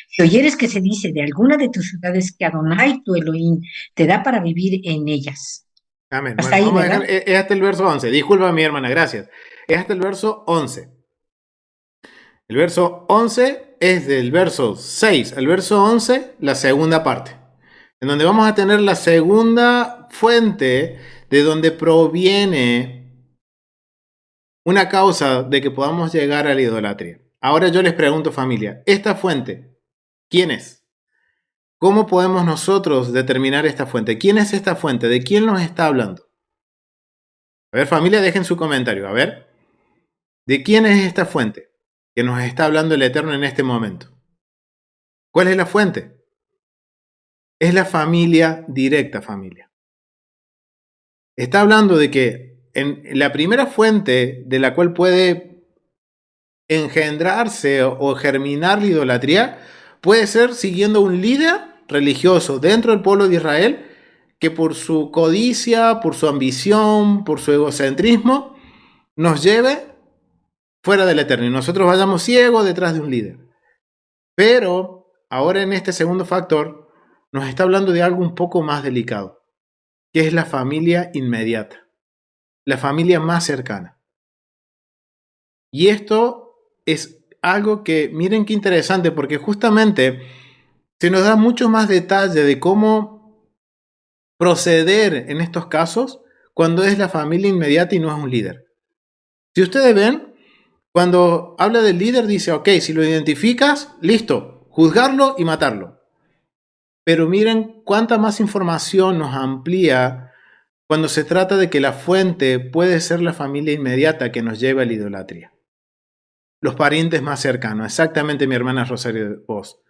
Si oyeres que se dice de alguna de tus ciudades que Adonai tu Elohim te da para vivir en ellas. Amén. Hasta Bueno, ahí, vamos a ¿verdad? dejar, es hasta el verso 11. Disculpa, mi hermana, gracias. Es hasta el verso 11. El verso 11 es del verso 6 al verso 11, la segunda parte, en donde vamos a tener la segunda fuente de donde proviene una causa de que podamos llegar a la idolatría. Ahora yo les pregunto, familia, ¿esta fuente quién es? ¿Cómo podemos nosotros determinar esta fuente? ¿Quién es esta fuente? ¿De quién nos está hablando? A ver, familia, dejen su comentario. A ver, ¿de quién es esta fuente que nos está hablando el Eterno en este momento? ¿Cuál es la fuente? Es la familia directa, familia. Está hablando de que en la primera fuente de la cual puede engendrarse o germinar la idolatría puede ser siguiendo un líder religioso dentro del pueblo de Israel que por su codicia, por su ambición, por su egocentrismo, nos lleve fuera del Eterno y nosotros vayamos ciegos detrás de un líder. Pero ahora en este segundo factor nos está hablando de algo un poco más delicado, que es la familia inmediata, la familia más cercana. Y esto es algo que, miren qué interesante, porque justamente se nos da mucho más detalle de cómo proceder en estos casos cuando es la familia inmediata y no es un líder. Si ustedes ven, cuando habla del líder dice, ok, si lo identificas, listo, juzgarlo y matarlo. Pero miren cuánta más información nos amplía cuando se trata de que la fuente puede ser la familia inmediata que nos lleva a la idolatría. Los parientes más cercanos, exactamente mi hermana Rosario Vos.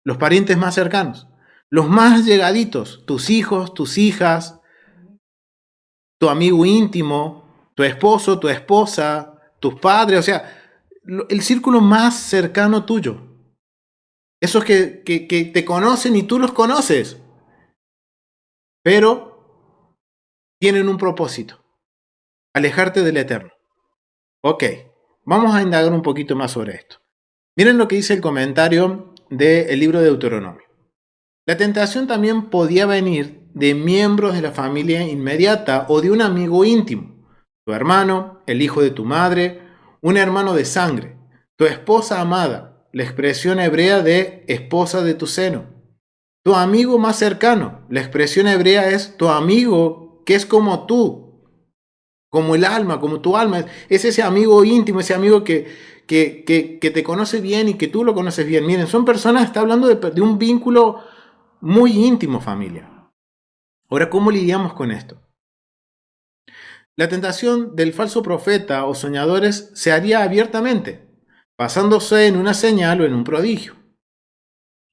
Los parientes más cercanos, los más llegaditos, tus hijos, tus hijas, tu amigo íntimo, tu esposo, tu esposa, tus padres, o sea, el círculo más cercano tuyo. Esos que te conocen y tú los conoces, pero tienen un propósito, alejarte del Eterno. Ok, vamos a indagar un poquito más sobre esto. Miren lo que dice el comentario del libro de Deuteronomio. La tentación también podía venir de miembros de la familia inmediata o de un amigo íntimo, tu hermano, el hijo de tu madre, un hermano de sangre, tu esposa amada, la expresión hebrea de esposa de tu seno, tu amigo más cercano, la expresión hebrea es tu amigo que es como tú, como el alma, como tu alma, es ese amigo íntimo, ese amigo que te conoce bien y que tú lo conoces bien. Miren, son personas, está hablando de un vínculo muy íntimo, familia. Ahora, ¿cómo lidiamos con esto? La tentación del falso profeta o soñadores se haría abiertamente, basándose en una señal o en un prodigio.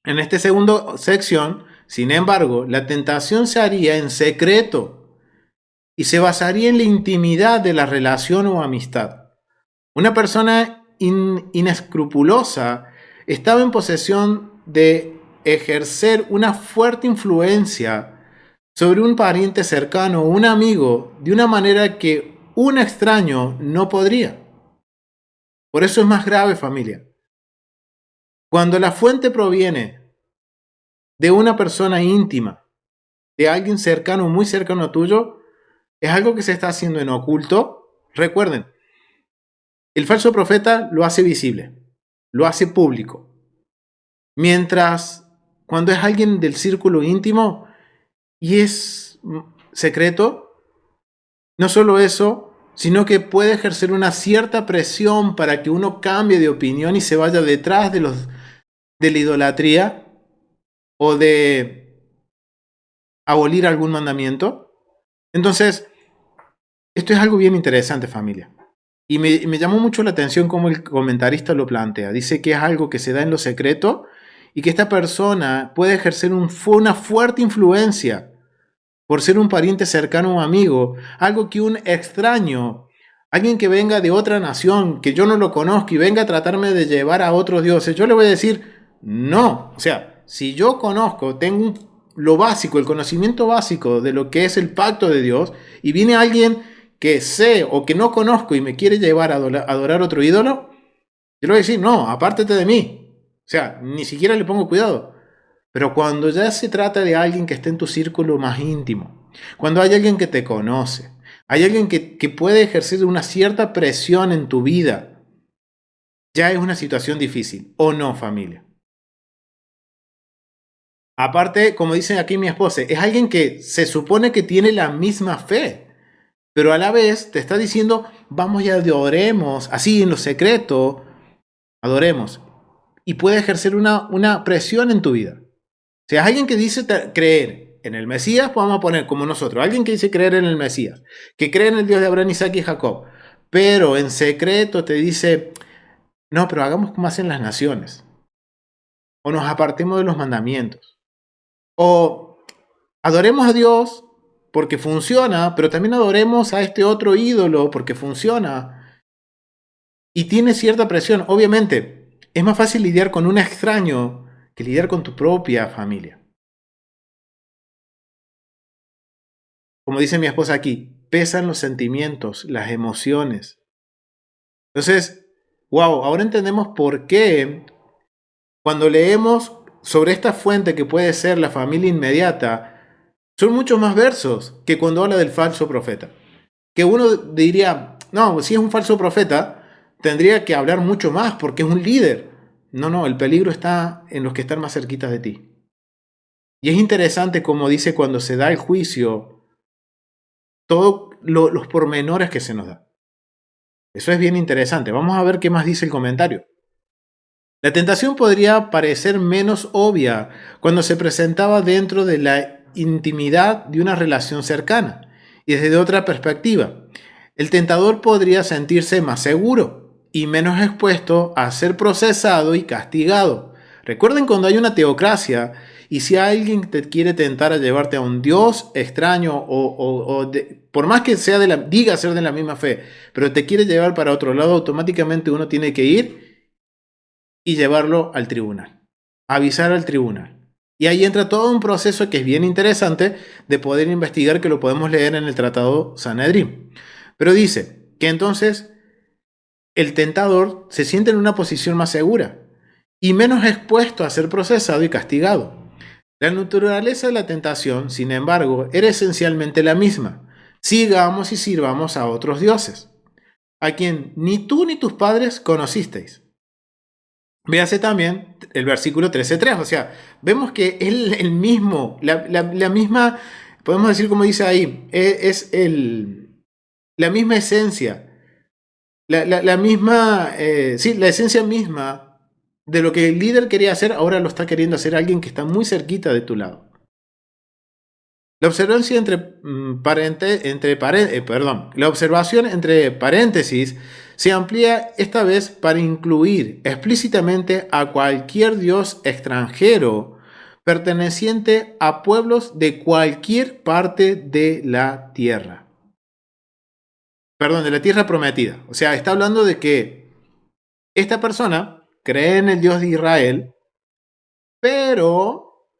En esta segunda sección, sin embargo, la tentación se haría en secreto y se basaría en la intimidad de la relación o amistad. Una persona inescrupulosa estaba en posesión de ejercer una fuerte influencia sobre un pariente cercano o un amigo de una manera que un extraño no podría. Por eso es más grave, familia. Cuando la fuente proviene de una persona íntima, de alguien cercano, muy cercano a tuyo, es algo que se está haciendo en oculto. Recuerden, el falso profeta lo hace visible, lo hace público. Mientras cuando es alguien del círculo íntimo y es secreto, no solo eso, sino que puede ejercer una cierta presión para que uno cambie de opinión y se vaya detrás de la idolatría o de abolir algún mandamiento. Entonces, esto es algo bien interesante, familia. Y me llamó mucho la atención cómo el comentarista lo plantea. Dice que es algo que se da en lo secreto y que esta persona puede ejercer una fuerte influencia por ser un pariente cercano o amigo, algo que un extraño, alguien que venga de otra nación, que yo no lo conozco y venga a tratarme de llevar a otros dioses, yo le voy a decir, no. O sea, si yo conozco, tengo lo básico, el conocimiento básico de lo que es el pacto de Dios, y viene alguien que sé o que no conozco y me quiere llevar a adorar otro ídolo, yo le voy a decir, no, apártate de mí. O sea, ni siquiera le pongo cuidado. Pero cuando ya se trata de alguien que esté en tu círculo más íntimo, cuando hay alguien que te conoce, hay alguien que puede ejercer una cierta presión en tu vida, ya es una situación difícil, ¿o no, familia? Aparte, como dice aquí mi esposa, es alguien que se supone que tiene la misma fe, pero a la vez te está diciendo, vamos y adoremos, así en lo secreto, adoremos. Y puede ejercer una presión en tu vida. O sea, es alguien que dice creer en el Mesías, pues vamos a poner como nosotros, alguien que dice creer en el Mesías, que cree en el Dios de Abraham, Isaac y Jacob, pero en secreto te dice, no, pero hagamos como hacen las naciones, o nos apartemos de los mandamientos, o adoremos a Dios porque funciona, pero también adoremos a este otro ídolo porque funciona, y tiene cierta presión. Obviamente, es más fácil lidiar con un extraño que lidiar con tu propia familia. Como dice mi esposa aquí, pesan los sentimientos, las emociones. Entonces, wow, ahora entendemos por qué cuando leemos sobre esta fuente que puede ser la familia inmediata, son muchos más versos que cuando habla del falso profeta. Que uno diría, no, si es un falso profeta, tendría que hablar mucho más porque es un líder. No, el peligro está en los que están más cerquitas de ti. Y es interesante como dice cuando se da el juicio, todos los pormenores que se nos da. Eso es bien interesante. Vamos a ver qué más dice el comentario. La tentación podría parecer menos obvia cuando se presentaba dentro de la intimidad de una relación cercana y desde otra perspectiva. El tentador podría sentirse más seguro y menos expuesto a ser procesado y castigado. Recuerden cuando hay una teocracia y si alguien te quiere tentar a llevarte a un dios extraño por más que sea diga ser de la misma fe, pero te quiere llevar para otro lado, automáticamente uno tiene que ir y llevarlo al tribunal, avisar al tribunal. Y ahí entra todo un proceso que es bien interesante de poder investigar, que lo podemos leer en el Tratado Sanedrín. Pero dice que entonces el tentador se siente en una posición más segura y menos expuesto a ser procesado y castigado. La naturaleza de la tentación, sin embargo, era esencialmente la misma. Sigamos y sirvamos a otros dioses, a quien ni tú ni tus padres conocisteis. Véase también el versículo 13:3, o sea, vemos que es el mismo, la misma, podemos decir como dice ahí, la misma esencia, la misma, sí, la esencia misma de lo que el líder quería hacer, ahora lo está queriendo hacer alguien que está muy cerquita de tu lado. La observación la observación entre paréntesis se amplía esta vez para incluir explícitamente a cualquier dios extranjero perteneciente a pueblos de cualquier parte de la tierra. Perdón, de la tierra prometida. O sea, está hablando de que esta persona cree en el Dios de Israel, pero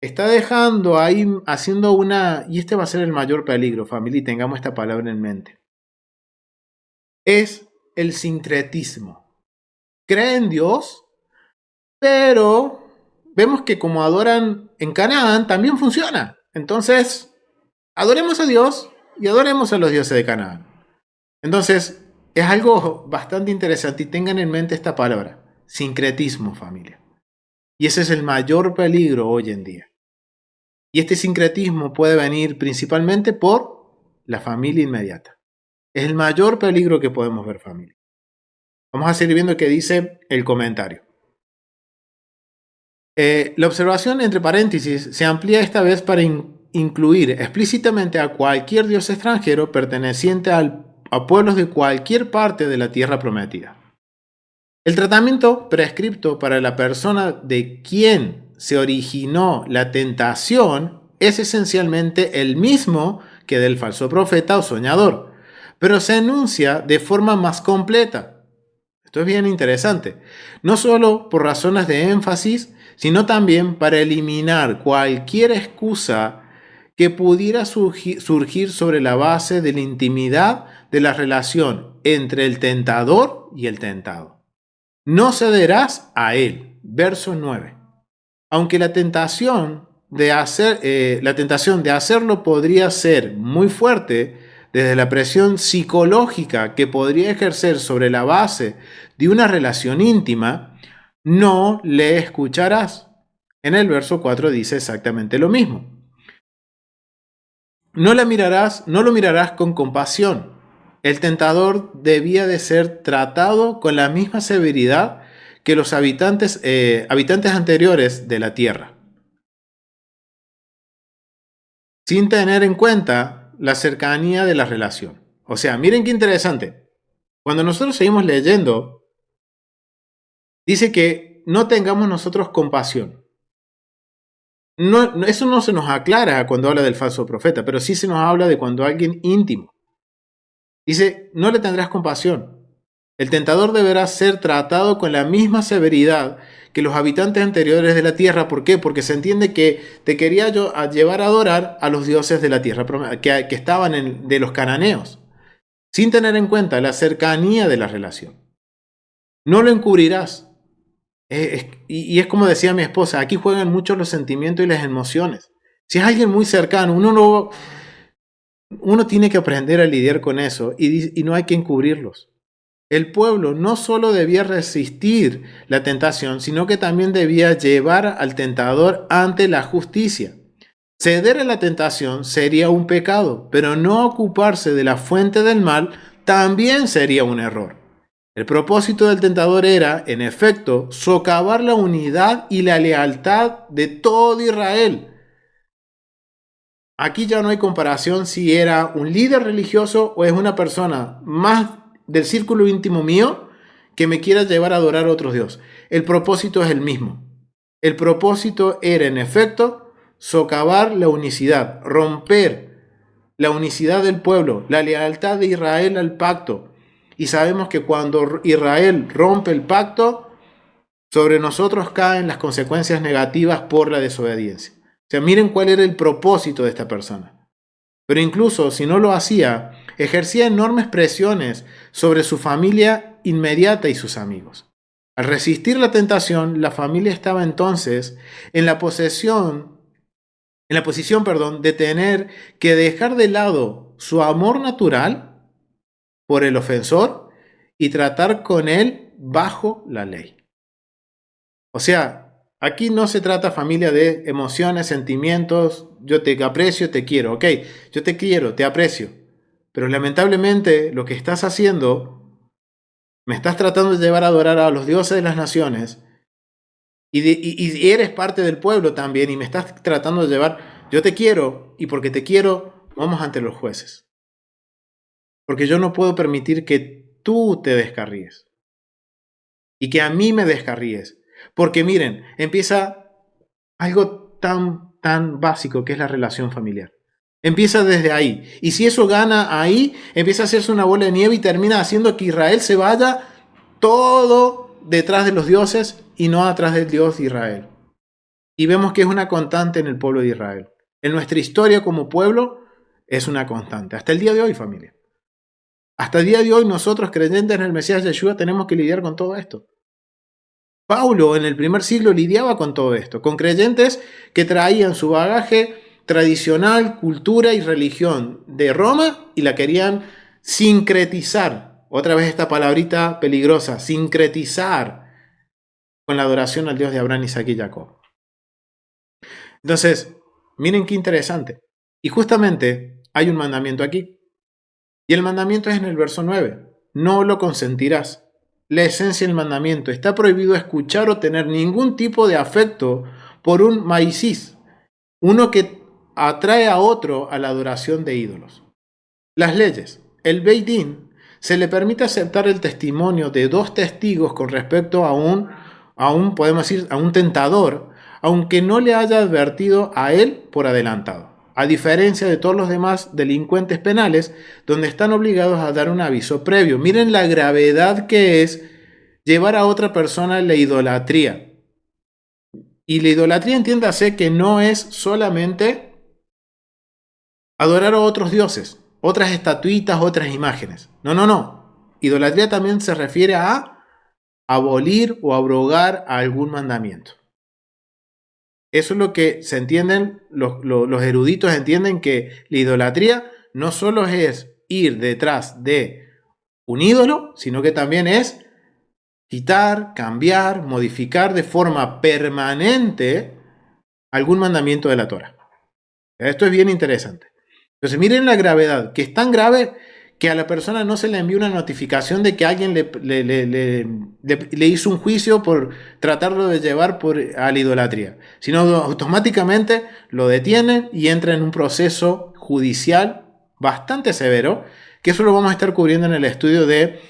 está dejando ahí, haciendo una, y este va a ser el mayor peligro, familia, y tengamos esta palabra en mente, es el sincretismo. Cree en Dios, pero vemos que como adoran en Canaán, también funciona. Entonces, adoremos a Dios y adoremos a los dioses de Canaán. Entonces, es algo bastante interesante y tengan en mente esta palabra, sincretismo, familia. Y ese es el mayor peligro hoy en día. Y este sincretismo puede venir principalmente por la familia inmediata. Es el mayor peligro que podemos ver, familia. Vamos a seguir viendo qué dice el comentario. La observación entre paréntesis se amplía esta vez para incluir explícitamente a cualquier dios extranjero perteneciente a pueblos de cualquier parte de la tierra prometida. El tratamiento prescripto para la persona de quien se originó la tentación es esencialmente el mismo que del falso profeta o soñador, pero se enuncia de forma más completa. Esto es bien interesante, no solo por razones de énfasis, sino también para eliminar cualquier excusa que pudiera surgir sobre la base de la intimidad de la relación entre el tentador y el tentado. No cederás a él. Verso 9. Aunque la tentación de hacerlo podría ser muy fuerte, desde la presión psicológica que podría ejercer sobre la base de una relación íntima, no le escucharás. En el verso 4 dice exactamente lo mismo. No lo mirarás con compasión. El tentador debía de ser tratado con la misma severidad que los habitantes anteriores de la tierra, sin tener en cuenta la cercanía de la relación. O sea, miren qué interesante. Cuando nosotros seguimos leyendo, dice que no tengamos nosotros compasión. Eso no se nos aclara cuando habla del falso profeta, pero sí se nos habla de cuando alguien íntimo. Dice, no le tendrás compasión. El tentador deberá ser tratado con la misma severidad que los habitantes anteriores de la tierra. ¿Por qué? Porque se entiende que te quería llevar a adorar a los dioses de la tierra, que estaban de los cananeos, sin tener en cuenta la cercanía de la relación. No lo encubrirás. Y es como decía mi esposa, aquí juegan mucho los sentimientos y las emociones. Si es alguien muy cercano, uno tiene que aprender a lidiar con eso y no hay que encubrirlos. El pueblo no solo debía resistir la tentación, sino que también debía llevar al tentador ante la justicia. Ceder a la tentación sería un pecado, pero no ocuparse de la fuente del mal también sería un error. El propósito del tentador era, en efecto, socavar la unidad y la lealtad de todo Israel. Aquí ya no hay comparación si era un líder religioso o es una persona más del círculo íntimo mío que me quiera llevar a adorar a otros dioses. El propósito es el mismo. El propósito era, en efecto, socavar la unicidad, romper la unicidad del pueblo, la lealtad de Israel al pacto. Y sabemos que cuando Israel rompe el pacto, sobre nosotros caen las consecuencias negativas por la desobediencia. O sea, miren cuál era el propósito de esta persona. Pero incluso si no lo hacía, ejercía enormes presiones sobre su familia inmediata y sus amigos. Al resistir la tentación, la familia estaba entonces en la posición, de tener que dejar de lado su amor natural por el ofensor y tratar con él bajo la ley. O sea, aquí no se trata, familia, de emociones, sentimientos, yo te aprecio, te quiero, ok, yo te quiero, te aprecio, pero lamentablemente lo que estás haciendo, me estás tratando de llevar a adorar a los dioses de las naciones y eres parte del pueblo también y me estás tratando de llevar, yo te quiero y porque te quiero, vamos ante los jueces. Porque yo no puedo permitir que tú te descarríes y que a mí me descarríes. Porque miren, empieza algo tan básico que es la relación familiar. Empieza desde ahí. Y si eso gana ahí, empieza a hacerse una bola de nieve y termina haciendo que Israel se vaya todo detrás de los dioses y no atrás del Dios de Israel. Y vemos que es una constante en el pueblo de Israel. En nuestra historia como pueblo es una constante. Hasta el día de hoy, familia. Hasta el día de hoy nosotros, creyentes en el Mesías Yeshua, tenemos que lidiar con todo esto. Pablo en el primer siglo lidiaba con todo esto, con creyentes que traían su bagaje tradicional, cultura y religión de Roma y la querían sincretizar. Otra vez esta palabrita peligrosa, sincretizar con la adoración al Dios de Abraham, Isaac y Jacob. Entonces, miren qué interesante. Y justamente hay un mandamiento aquí. Y el mandamiento es en el verso 9. No lo consentirás. La esencia del mandamiento: está prohibido escuchar o tener ningún tipo de afecto por un maicís, uno que atrae a otro a la adoración de ídolos. Las leyes. El Beit Din se le permite aceptar el testimonio de 2 testigos con respecto a un podemos decir, a un tentador, aunque no le haya advertido a él por adelantado. A diferencia de todos los demás delincuentes penales, donde están obligados a dar un aviso previo. Miren la gravedad que es llevar a otra persona a la idolatría. Y la idolatría, entiéndase que no es solamente adorar a otros dioses, otras estatuitas, otras imágenes. No. Idolatría también se refiere a abolir o abrogar a algún mandamiento. Eso es lo que se entienden, los eruditos entienden, que la idolatría no solo es ir detrás de un ídolo, sino que también es quitar, cambiar, modificar de forma permanente algún mandamiento de la Torá. Esto es bien interesante. Entonces miren la gravedad, que es tan grave que a la persona no se le envía una notificación de que alguien le hizo un juicio por tratarlo de llevar a la idolatría, sino automáticamente lo detienen y entra en un proceso judicial bastante severo, que eso lo vamos a estar cubriendo en el estudio del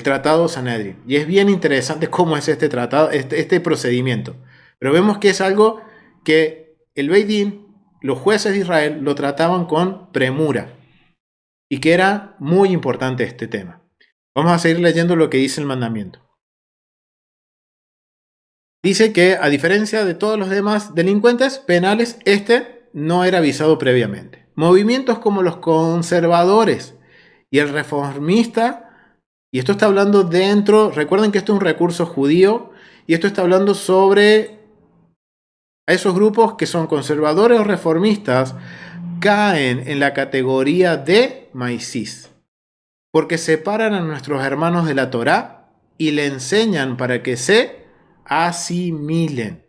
Tratado Sanedrín. Y es bien interesante cómo es este tratado, este procedimiento. Pero vemos que es algo que el Beit Din, los jueces de Israel, lo trataban con premura. Y que era muy importante este tema. Vamos a seguir leyendo lo que dice el mandamiento. Dice que, a diferencia de todos los demás delincuentes penales, este no era avisado previamente. Movimientos como los conservadores y el reformista, y esto está hablando dentro, recuerden que esto es un recurso judío, y esto está hablando sobre a esos grupos que son conservadores o reformistas, caen en la categoría de maicís, porque separan a nuestros hermanos de la Torá y le enseñan para que se asimilen,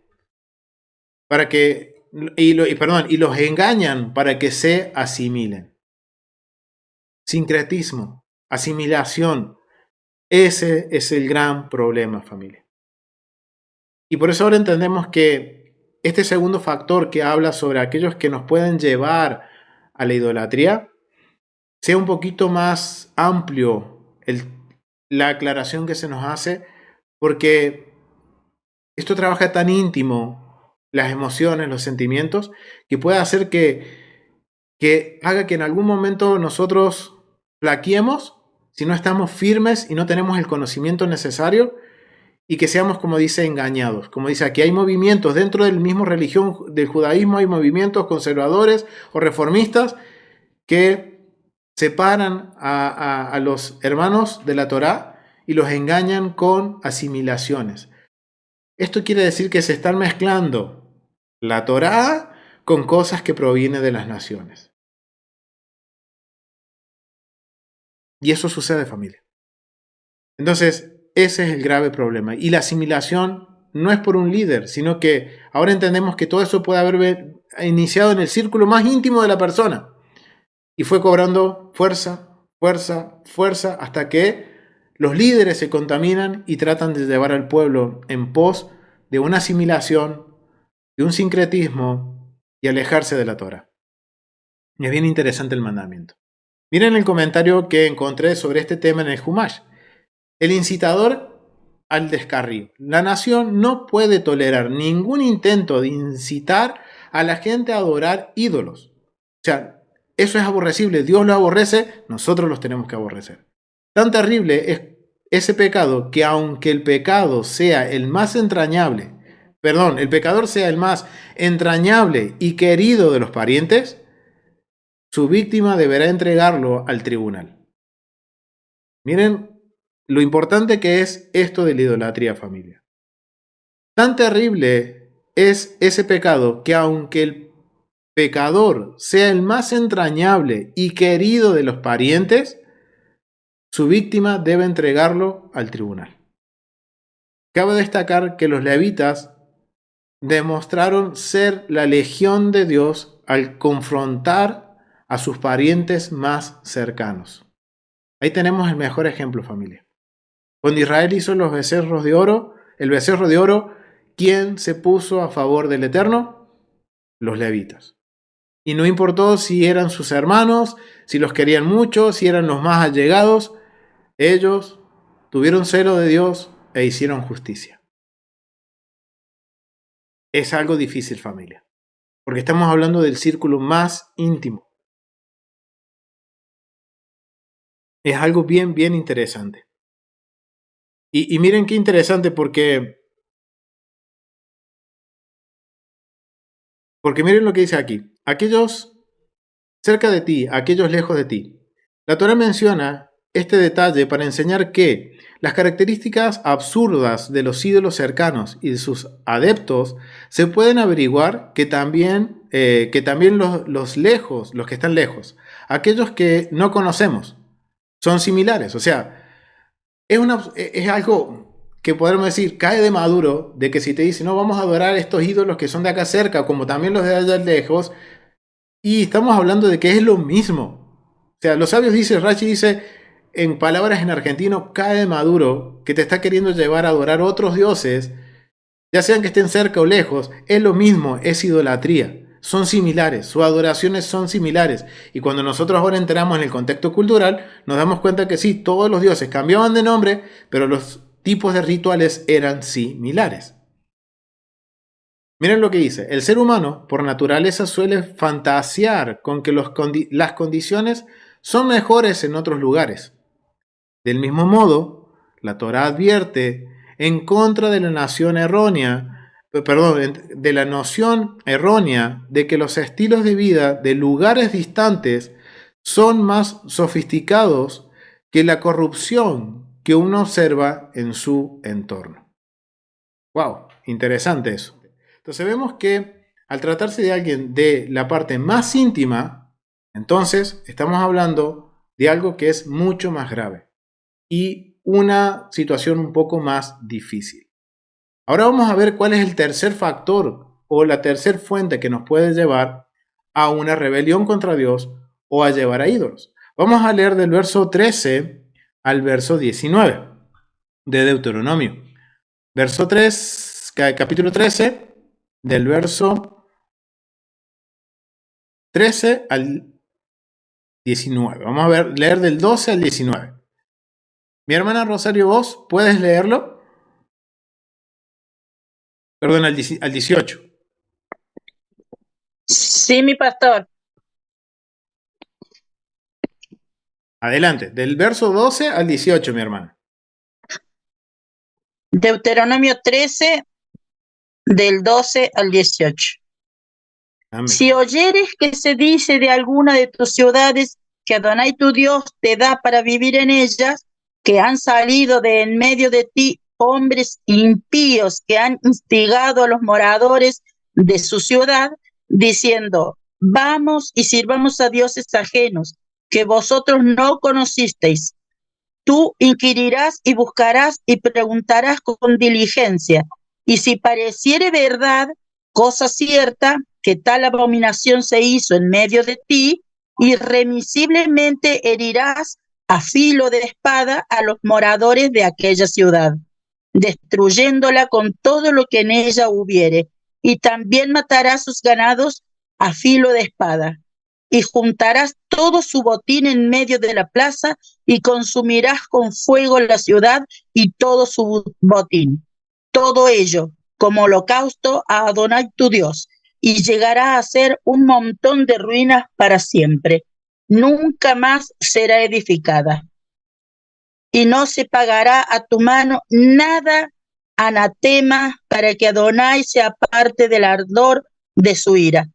y los engañan para que se asimilen. Sincretismo, asimilación, ese es el gran problema, familia. Y por eso ahora entendemos que este segundo factor que habla sobre aquellos que nos pueden llevar a la idolatría, sea un poquito más amplio la aclaración que se nos hace, porque esto trabaja tan íntimo, las emociones, los sentimientos, que puede hacer que haga que en algún momento nosotros flaqueemos si no estamos firmes y no tenemos el conocimiento necesario, y que seamos, como dice, engañados. Como dice aquí, hay movimientos dentro del mismo religión del judaísmo, hay movimientos conservadores o reformistas que separan a los hermanos de la Torá y los engañan con asimilaciones. Esto quiere decir que se están mezclando la Torá con cosas que provienen de las naciones. Y eso sucede, familia. Entonces, ese es el grave problema. Y la asimilación no es por un líder, sino que ahora entendemos que todo eso puede haber iniciado en el círculo más íntimo de la persona. Y fue cobrando fuerza, hasta que los líderes se contaminan y tratan de llevar al pueblo en pos de una asimilación, de un sincretismo y alejarse de la Torá. Y es bien interesante el mandamiento. Miren el comentario que encontré sobre este tema en el Humash. El incitador al descarrío. La nación no puede tolerar ningún intento de incitar a la gente a adorar ídolos. O sea, eso es aborrecible. Dios lo aborrece, nosotros los tenemos que aborrecer. Tan terrible es ese pecado que, aunque el pecado sea el más entrañable, el pecador sea el más entrañable y querido de los parientes, su víctima deberá entregarlo al tribunal. Miren lo importante que es esto de la idolatría, familia. Tan terrible es ese pecado que aunque el pecador sea el más entrañable y querido de los parientes, su víctima debe entregarlo al tribunal. Cabe destacar que los levitas demostraron ser la legión de Dios al confrontar a sus parientes más cercanos. Ahí tenemos el mejor ejemplo, familia. Cuando Israel hizo los becerros de oro, el becerro de oro, ¿quién se puso a favor del Eterno? Los levitas. Y no importó si eran sus hermanos, si los querían mucho, si eran los más allegados, ellos tuvieron celo de Dios e hicieron justicia. Es algo difícil, familia, porque estamos hablando del círculo más íntimo. Es algo bien, bien interesante. Y miren qué interesante porque miren lo que dice aquí. Aquellos cerca de ti, aquellos lejos de ti. La Torá menciona este detalle para enseñar que las características absurdas de los ídolos cercanos y de sus adeptos se pueden averiguar que también los lejos, los que están lejos, aquellos que no conocemos, son similares. O sea, es algo que podemos decir, cae de maduro, de que si te dicen, no, vamos a adorar estos ídolos que son de acá cerca, como también los de allá lejos, y estamos hablando de que es lo mismo. O sea, los sabios dicen, Rashi dice, en palabras en argentino, cae de maduro, que te está queriendo llevar a adorar otros dioses, ya sean que estén cerca o lejos, es lo mismo, es idolatría. Son similares, sus adoraciones son similares. Y cuando nosotros ahora entramos en el contexto cultural, nos damos cuenta que sí, todos los dioses cambiaban de nombre, pero los tipos de rituales eran similares. Miren lo que dice, el ser humano por naturaleza suele fantasear con que las condiciones son mejores en otros lugares. Del mismo modo, la Torá advierte en contra de la noción errónea de que los estilos de vida de lugares distantes son más sofisticados que la corrupción que uno observa en su entorno. ¡Wow! Interesante eso. Entonces vemos que al tratarse de alguien de la parte más íntima, entonces estamos hablando de algo que es mucho más grave y una situación un poco más difícil. Ahora vamos a ver cuál es el tercer factor o la tercera fuente que nos puede llevar a una rebelión contra Dios o a llevar a ídolos. Vamos a leer del verso 13 al verso 19 de Deuteronomio. Capítulo 13, del verso 13 al 19. Vamos a leer del 12 al 19. Mi hermana Rosario, ¿vos puedes leerlo? Perdón, al 18. Sí, mi pastor. Adelante, del verso 12 al 18, mi hermana. Deuteronomio 13, del 12 al 18. Amén. Si oyeres que se dice de alguna de tus ciudades que Adonai tu Dios te da para vivir en ellas, que han salido de en medio de ti hombres impíos que han instigado a los moradores de su ciudad, diciendo, vamos y sirvamos a dioses ajenos, que vosotros no conocisteis. Tú inquirirás y buscarás y preguntarás con diligencia, y si pareciere verdad, cosa cierta, que tal abominación se hizo en medio de ti, irremisiblemente herirás a filo de espada a los moradores de aquella ciudad, destruyéndola con todo lo que en ella hubiere, y también matarás sus ganados a filo de espada, y juntarás todo su botín en medio de la plaza, y consumirás con fuego la ciudad y todo su botín, todo ello como holocausto a Adonai tu Dios, y llegará a ser un montón de ruinas para siempre. Nunca más será edificada. Y no se pagará a tu mano nada anatema para que Adonai se aparte del ardor de su ira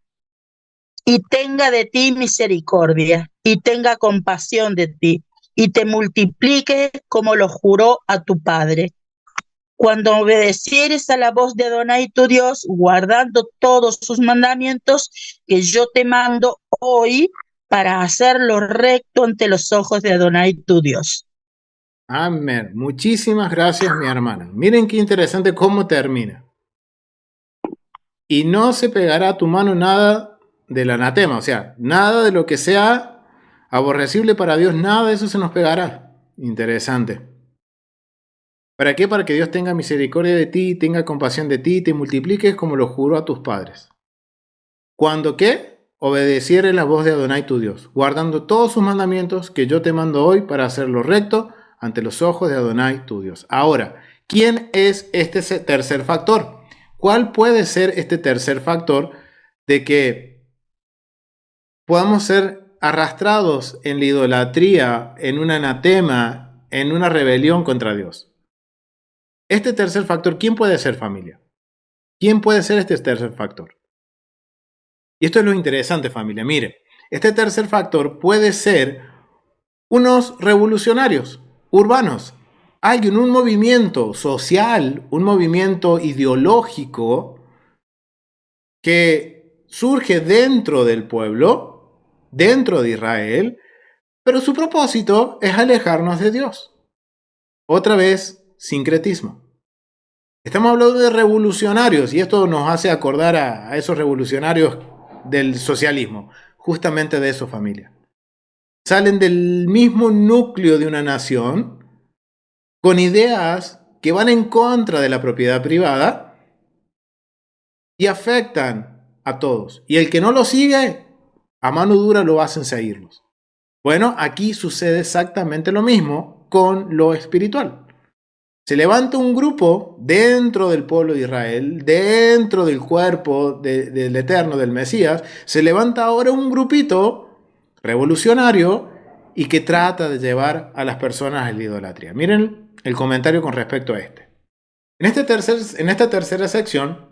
y tenga de ti misericordia y tenga compasión de ti y te multiplique como lo juró a tu padre. Cuando obedecieres a la voz de Adonai tu Dios, guardando todos sus mandamientos que yo te mando hoy para hacerlo recto ante los ojos de Adonai tu Dios. Amén. Muchísimas gracias, mi hermana. Miren qué interesante cómo termina. Y no se pegará a tu mano nada del anatema, o sea, nada de lo que sea aborrecible para Dios, nada de eso se nos pegará. Interesante. ¿Para qué? Para que Dios tenga misericordia de ti, tenga compasión de ti y te multipliques como lo juró a tus padres. ¿Cuándo qué? Obedecieres la voz de Adonai tu Dios, guardando todos sus mandamientos que yo te mando hoy para hacerlo recto ante los ojos de Adonai tu Dios. Ahora, ¿quién es este tercer factor? ¿Cuál puede ser este tercer factor de que podamos ser arrastrados en la idolatría, en un anatema, en una rebelión contra Dios? Este tercer factor, ¿quién puede ser, familia? ¿Quién puede ser este tercer factor? Y esto es lo interesante, familia. Mire, este tercer factor puede ser unos revolucionarios urbanos, alguien, un movimiento social, un movimiento ideológico que surge dentro del pueblo, dentro de Israel, pero su propósito es alejarnos de Dios. Otra vez, sincretismo. Estamos hablando de revolucionarios y esto nos hace acordar a esos revolucionarios del socialismo, justamente de eso, familia. Salen del mismo núcleo de una nación con ideas que van en contra de la propiedad privada y afectan a todos. Y el que no lo sigue, a mano dura lo hacen seguirlos. Bueno, aquí sucede exactamente lo mismo con lo espiritual. Se levanta un grupo dentro del pueblo de Israel, dentro del cuerpo del Eterno, del Mesías. Se levanta ahora un grupito revolucionario y que trata de llevar a las personas a la idolatría. Miren el comentario con respecto a este. En esta tercera sección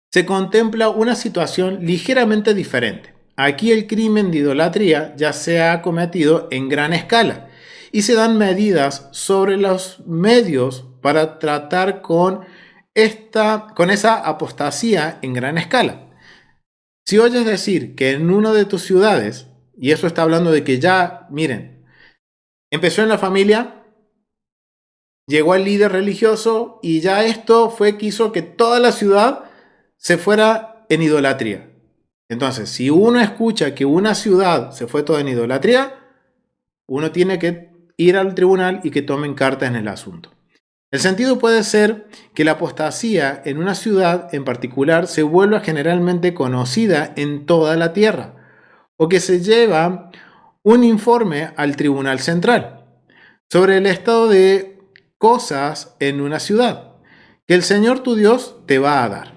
se contempla una situación ligeramente diferente. Aquí el crimen de idolatría ya se ha cometido en gran escala y se dan medidas sobre los medios para tratar con esa apostasía en gran escala. Si oyes decir que en una de tus ciudades, y eso está hablando de que ya, miren, empezó en la familia, llegó al líder religioso y ya esto fue que hizo que toda la ciudad se fuera en idolatría. Entonces, si uno escucha que una ciudad se fue toda en idolatría, uno tiene que ir al tribunal y que tomen cartas en el asunto. El sentido puede ser que la apostasía en una ciudad en particular se vuelva generalmente conocida en toda la tierra, o que se lleva un informe al Tribunal Central sobre el estado de cosas en una ciudad, que el Señor tu Dios te va a dar.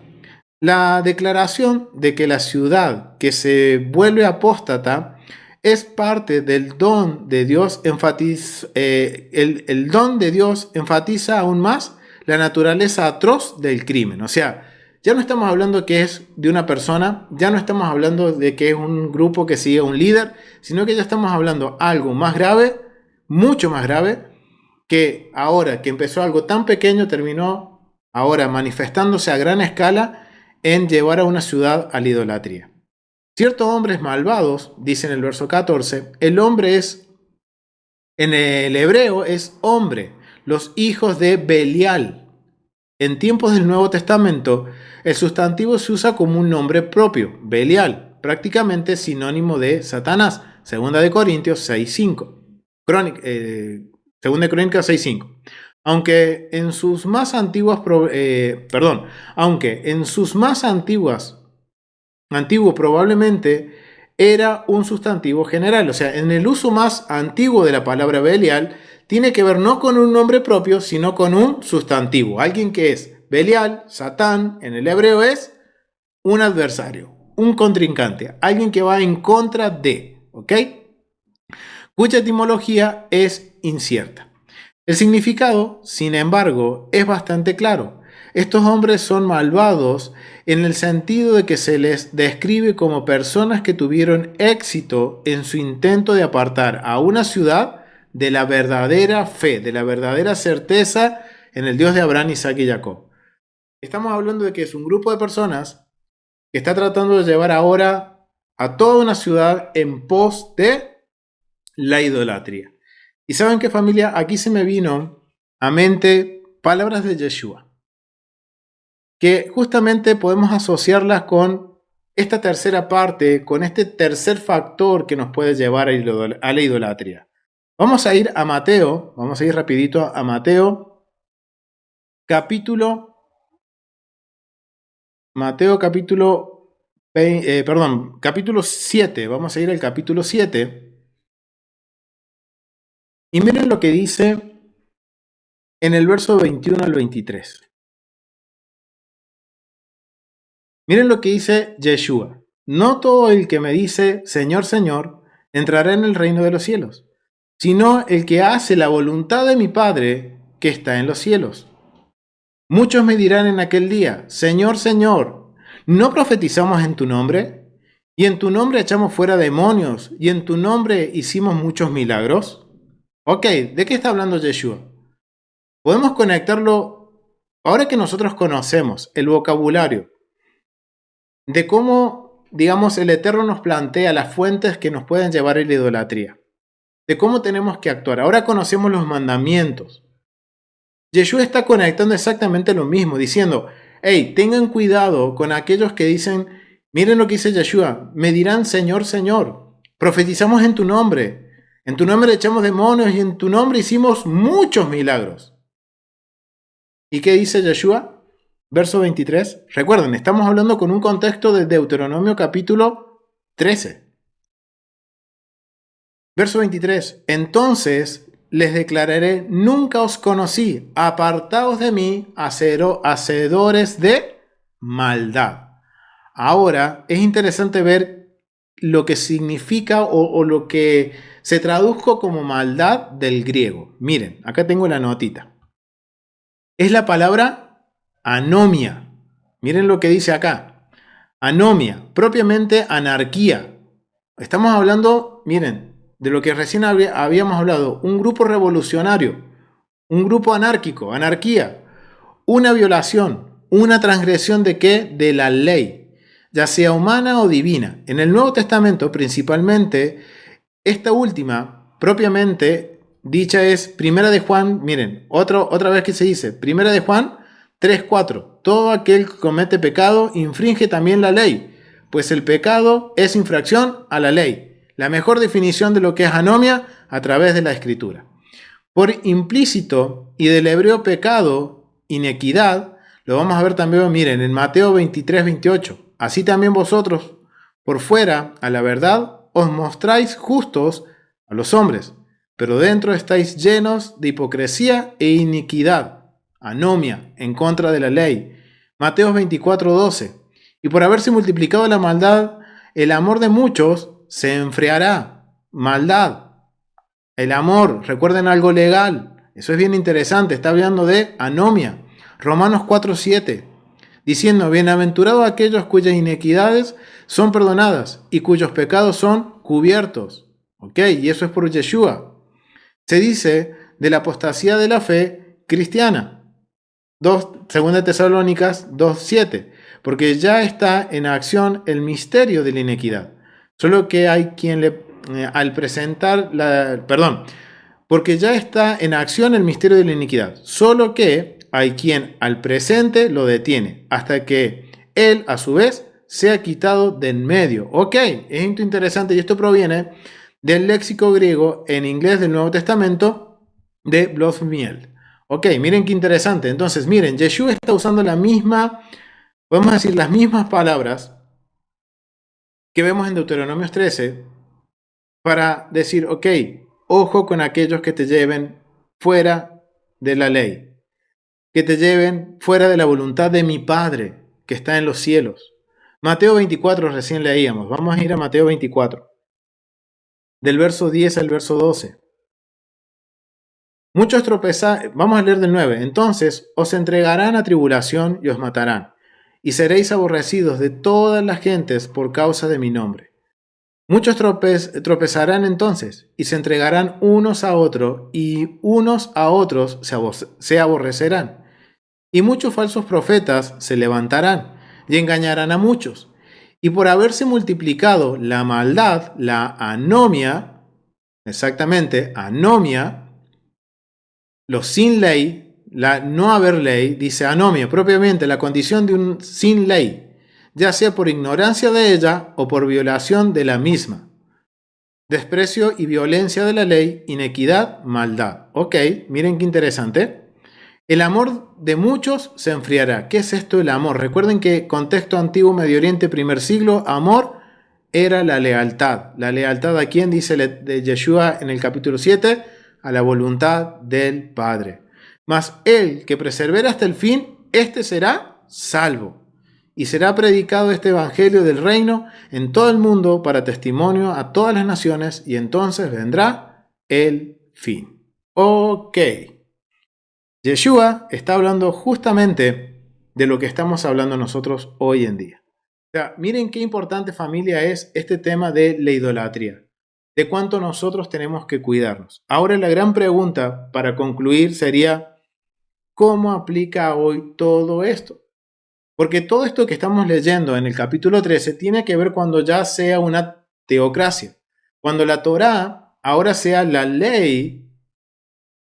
La declaración de que la ciudad que se vuelve apóstata es parte del don de Dios, el don de Dios enfatiza aún más la naturaleza atroz del crimen. O sea, ya no estamos hablando que es de una persona, ya no estamos hablando de que es un grupo que sigue a un líder, sino que ya estamos hablando algo más grave, mucho más grave, que ahora que empezó algo tan pequeño, terminó ahora manifestándose a gran escala en llevar a una ciudad a la idolatría. Ciertos hombres malvados, dice en el verso 14, el hombre es, en el hebreo es hombre, los hijos de Belial. En tiempos del Nuevo Testamento, el sustantivo se usa como un nombre propio, Belial, prácticamente sinónimo de Satanás, 2 Corintios 6.5. 2 Crónicas 6.5. Aunque en sus más antiguo probablemente era un sustantivo general. O sea, en el uso más antiguo de la palabra Belial, tiene que ver no con un nombre propio, sino con un sustantivo. Alguien que es Belial, Satán, en el hebreo es un adversario, un contrincante, alguien que va en contra de, ¿ok? Cuya etimología es incierta. El significado, sin embargo, es bastante claro. Estos hombres son malvados en el sentido de que se les describe como personas que tuvieron éxito en su intento de apartar a una ciudad de la verdadera fe, de la verdadera certeza en el Dios de Abraham, Isaac y Jacob. Estamos hablando de que es un grupo de personas que está tratando de llevar ahora a toda una ciudad en pos de la idolatría. ¿Y saben qué, familia? Aquí se me vino a mente palabras de Yeshua, que justamente podemos asociarlas con esta tercera parte, con este tercer factor que nos puede llevar a la idolatría. Vamos a ir a Mateo, vamos a ir rapidito a Mateo, capítulo 7, vamos a ir al capítulo 7, y miren lo que dice en el verso 21 al 23. Miren lo que dice Yeshua. No todo el que me dice, Señor, Señor, entrará en el reino de los cielos, sino el que hace la voluntad de mi Padre que está en los cielos. Muchos me dirán en aquel día, Señor, Señor, ¿no profetizamos en tu nombre? ¿Y en tu nombre echamos fuera demonios? ¿Y en tu nombre hicimos muchos milagros? Ok, ¿de qué está hablando Yeshua? Podemos conectarlo, ahora que nosotros conocemos el vocabulario, de cómo, digamos, el Eterno nos plantea las fuentes que nos pueden llevar a la idolatría, de cómo tenemos que actuar. Ahora conocemos los mandamientos. Yeshua está conectando exactamente lo mismo, diciendo, hey, tengan cuidado con aquellos que dicen, miren lo que dice Yeshua, me dirán Señor, Señor, profetizamos en tu nombre echamos demonios y en tu nombre hicimos muchos milagros. ¿Y qué dice Yeshua? Verso 23. Recuerden, estamos hablando con un contexto de Deuteronomio capítulo 13. Verso 23. Entonces les declararé, nunca os conocí, apartaos de mí, hacedores de maldad. Ahora es interesante ver lo que significa o lo que se tradujo como maldad del griego. Miren, acá tengo la notita. Es la palabra anomia. Miren lo que dice acá. Anomia, propiamente anarquía. Estamos hablando, miren, de lo que recién habíamos hablado. Un grupo revolucionario, un grupo anárquico, anarquía. Una violación, una transgresión ¿de qué? De la ley, ya sea humana o divina. En el Nuevo Testamento, principalmente, esta última, propiamente dicha es Primera de Juan, miren, otra vez que se dice, Primera de Juan 3:4. Todo aquel que comete pecado infringe también la ley, pues el pecado es infracción a la ley. La mejor definición de lo que es anomia a través de la Escritura. Por implícito y del hebreo pecado, inequidad, lo vamos a ver también, miren, en Mateo 23:28. Así también vosotros, por fuera, a la verdad, os mostráis justos a los hombres, pero dentro estáis llenos de hipocresía e iniquidad, anomia, en contra de la ley. Mateo 24:12. Y por haberse multiplicado la maldad, el amor de muchos se enfriará. Maldad. El amor, recuerden algo legal. Eso es bien interesante. Está hablando de anomia. Romanos 4:7. Diciendo, bienaventurados aquellos cuyas inequidades son perdonadas y cuyos pecados son cubiertos. Ok, y eso es por Yeshua. Se dice de la apostasía de la fe cristiana. 2 Tesalónicas 2:7. Porque ya está en acción el misterio de la inequidad. Solo que hay quien al presentar porque ya está en acción el misterio de la iniquidad. Solo que hay quien al presente lo detiene hasta que él a su vez sea quitado de en medio. Ok, es interesante y esto proviene del léxico griego en inglés del Nuevo Testamento de Blossmiel. Ok, miren qué interesante. Entonces, miren, Yeshua está usando podemos decir las mismas palabras que vemos en Deuteronomios 13 para decir, ok, ojo con aquellos que te lleven fuera de la ley, que te lleven fuera de la voluntad de mi Padre que está en los cielos. Mateo 24 recién leíamos. Vamos a ir a Mateo 24, del verso 10 al verso 12. Muchos tropezarán, vamos a leer del 9. Entonces os entregarán a tribulación y os matarán, y seréis aborrecidos de todas las gentes por causa de mi nombre. Muchos tropezarán entonces, y se entregarán unos a otros, y unos a otros se aborrecerán. Y muchos falsos profetas se levantarán, y engañarán a muchos. Y por haberse multiplicado la maldad, la anomia, exactamente, anomia, los sin ley, la no haber ley, dice anomia, propiamente la condición de un sin ley, ya sea por ignorancia de ella o por violación de la misma. Desprecio y violencia de la ley, inequidad, maldad. Ok, miren qué interesante. El amor de muchos se enfriará. ¿Qué es esto el amor? Recuerden que contexto antiguo, Medio Oriente, primer siglo, amor era la lealtad. ¿La lealtad a quién? Dice de Yeshua en el capítulo 7, a la voluntad del Padre. Mas el que persevera hasta el fin, este será salvo. Y será predicado este evangelio del reino en todo el mundo para testimonio a todas las naciones, y entonces vendrá el fin. Ok. Yeshua está hablando justamente de lo que estamos hablando nosotros hoy en día. O sea, miren qué importante, familia, es este tema de la idolatría, de cuánto nosotros tenemos que cuidarnos. Ahora la gran pregunta para concluir sería, ¿cómo aplica hoy todo esto? Porque todo esto que estamos leyendo en el capítulo 13 tiene que ver cuando ya sea una teocracia, cuando la Torá ahora sea la ley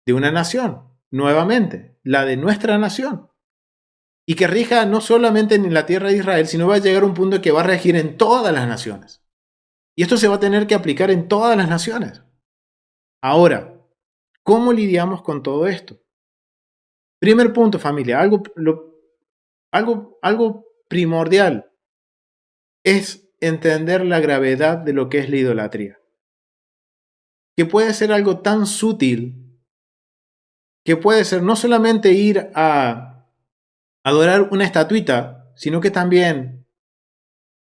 de una nación, nuevamente, la de nuestra nación. Y que rija no solamente en la tierra de Israel, sino va a llegar a un punto que va a regir en todas las naciones. Y esto se va a tener que aplicar en todas las naciones. Ahora, ¿cómo lidiamos con todo esto? Primer punto, familia, algo primordial es entender la gravedad de lo que es la idolatría. Que puede ser algo tan sutil, que puede ser no solamente ir a adorar una estatuita, sino que también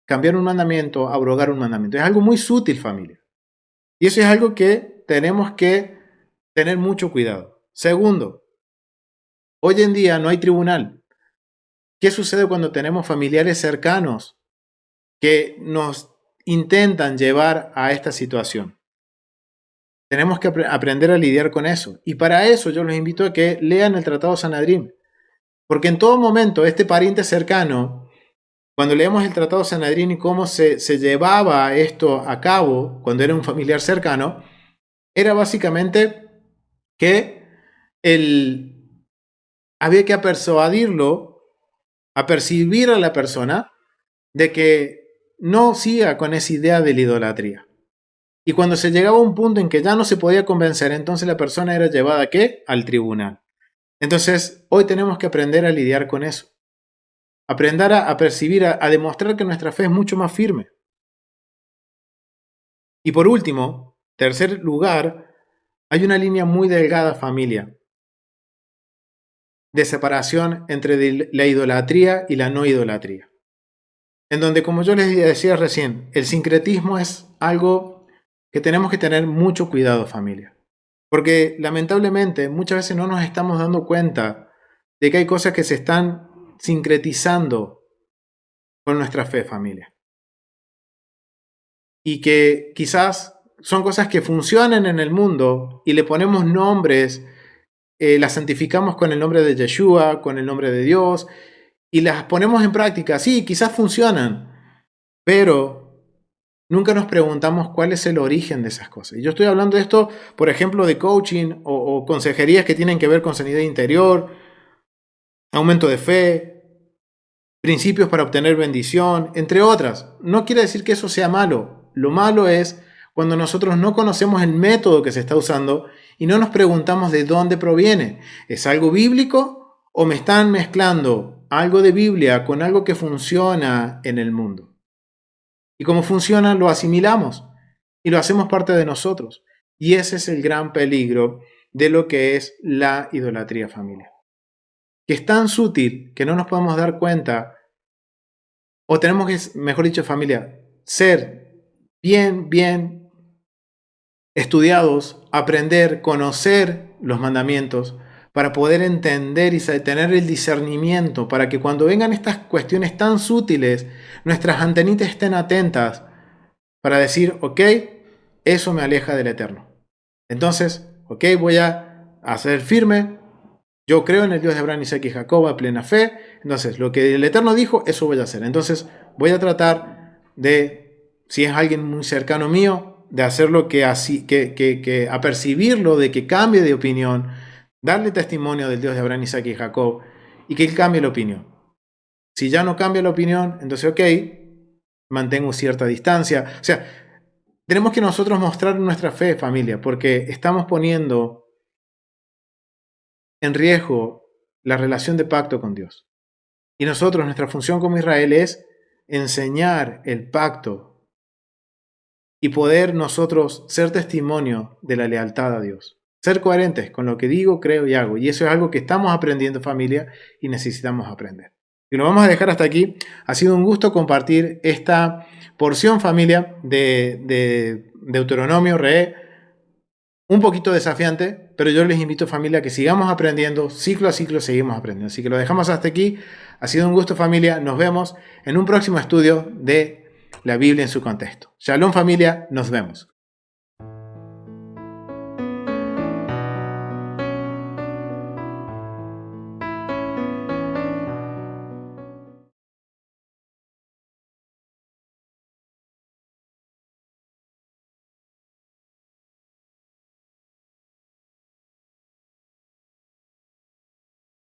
cambiar un mandamiento, abrogar un mandamiento. Es algo muy sutil, familia. Y eso es algo que tenemos que tener mucho cuidado. Segundo, hoy en día no hay tribunal. ¿Qué sucede cuando tenemos familiares cercanos que nos intentan llevar a esta situación? Tenemos que aprender a lidiar con eso. Y para eso yo los invito a que lean el Tratado Sanedrín. Porque en todo momento este pariente cercano, cuando leemos el Tratado Sanedrín y cómo se llevaba esto a cabo cuando era un familiar cercano, era básicamente que había que persuadirlo, a percibir a la persona de que no siga con esa idea de la idolatría. Y cuando se llegaba a un punto en que ya no se podía convencer, entonces la persona era llevada ¿a qué? Al tribunal. Entonces, hoy tenemos que aprender a lidiar con eso. Aprender a percibir, a demostrar que nuestra fe es mucho más firme. Y por último, tercer lugar, hay una línea muy delgada, familia, de separación entre la idolatría y la no idolatría. En donde, como yo les decía recién, el sincretismo es algo que tenemos que tener mucho cuidado, familia. Porque lamentablemente muchas veces no nos estamos dando cuenta de que hay cosas que se están sincretizando con nuestra fe, familia. Y que quizás son cosas que funcionan en el mundo y le ponemos nombres, las santificamos con el nombre de Yeshua, con el nombre de Dios, y las ponemos en práctica. Sí, quizás funcionan, pero nunca nos preguntamos cuál es el origen de esas cosas. Y yo estoy hablando de esto, por ejemplo, de coaching o consejerías que tienen que ver con sanidad interior, aumento de fe, principios para obtener bendición, entre otras. No quiere decir que eso sea malo. Lo malo es cuando nosotros no conocemos el método que se está usando y no nos preguntamos de dónde proviene. ¿Es algo bíblico o me están mezclando algo de Biblia con algo que funciona en el mundo? Y como funciona, lo asimilamos y lo hacemos parte de nosotros. Y ese es el gran peligro de lo que es la idolatría, familia. Que es tan sutil que no nos podemos dar cuenta, o tenemos que, mejor dicho, familia, ser bien estudiados, aprender, conocer los mandamientos, para poder entender y tener el discernimiento, para que cuando vengan estas cuestiones tan sutiles, nuestras antenitas estén atentas, para decir, ok, eso me aleja del Eterno. Entonces, ok, voy a hacer firme, yo creo en el Dios de Abraham, Isaac y Jacob a plena fe, entonces lo que el Eterno dijo, eso voy a hacer. Entonces voy a tratar de, si es alguien muy cercano mío, de hacerlo que a percibirlo, de que cambie de opinión, darle testimonio del Dios de Abraham, Isaac y Jacob, y que él cambie la opinión. Si ya no cambia la opinión, entonces ok, mantengo cierta distancia. O sea, tenemos que nosotros mostrar nuestra fe, familia, porque estamos poniendo en riesgo la relación de pacto con Dios. Y nosotros, nuestra función como Israel es enseñar el pacto y poder nosotros ser testimonio de la lealtad a Dios. Ser coherentes con lo que digo, creo y hago. Y eso es algo que estamos aprendiendo, familia, y necesitamos aprender. Y lo vamos a dejar hasta aquí. Ha sido un gusto compartir esta porción, familia, de Deuteronomio, un poquito desafiante, pero yo les invito, familia, que sigamos aprendiendo, ciclo a ciclo seguimos aprendiendo. Así que lo dejamos hasta aquí. Ha sido un gusto, familia. Nos vemos en un próximo estudio de la Biblia en su contexto. Shalom, familia. Nos vemos.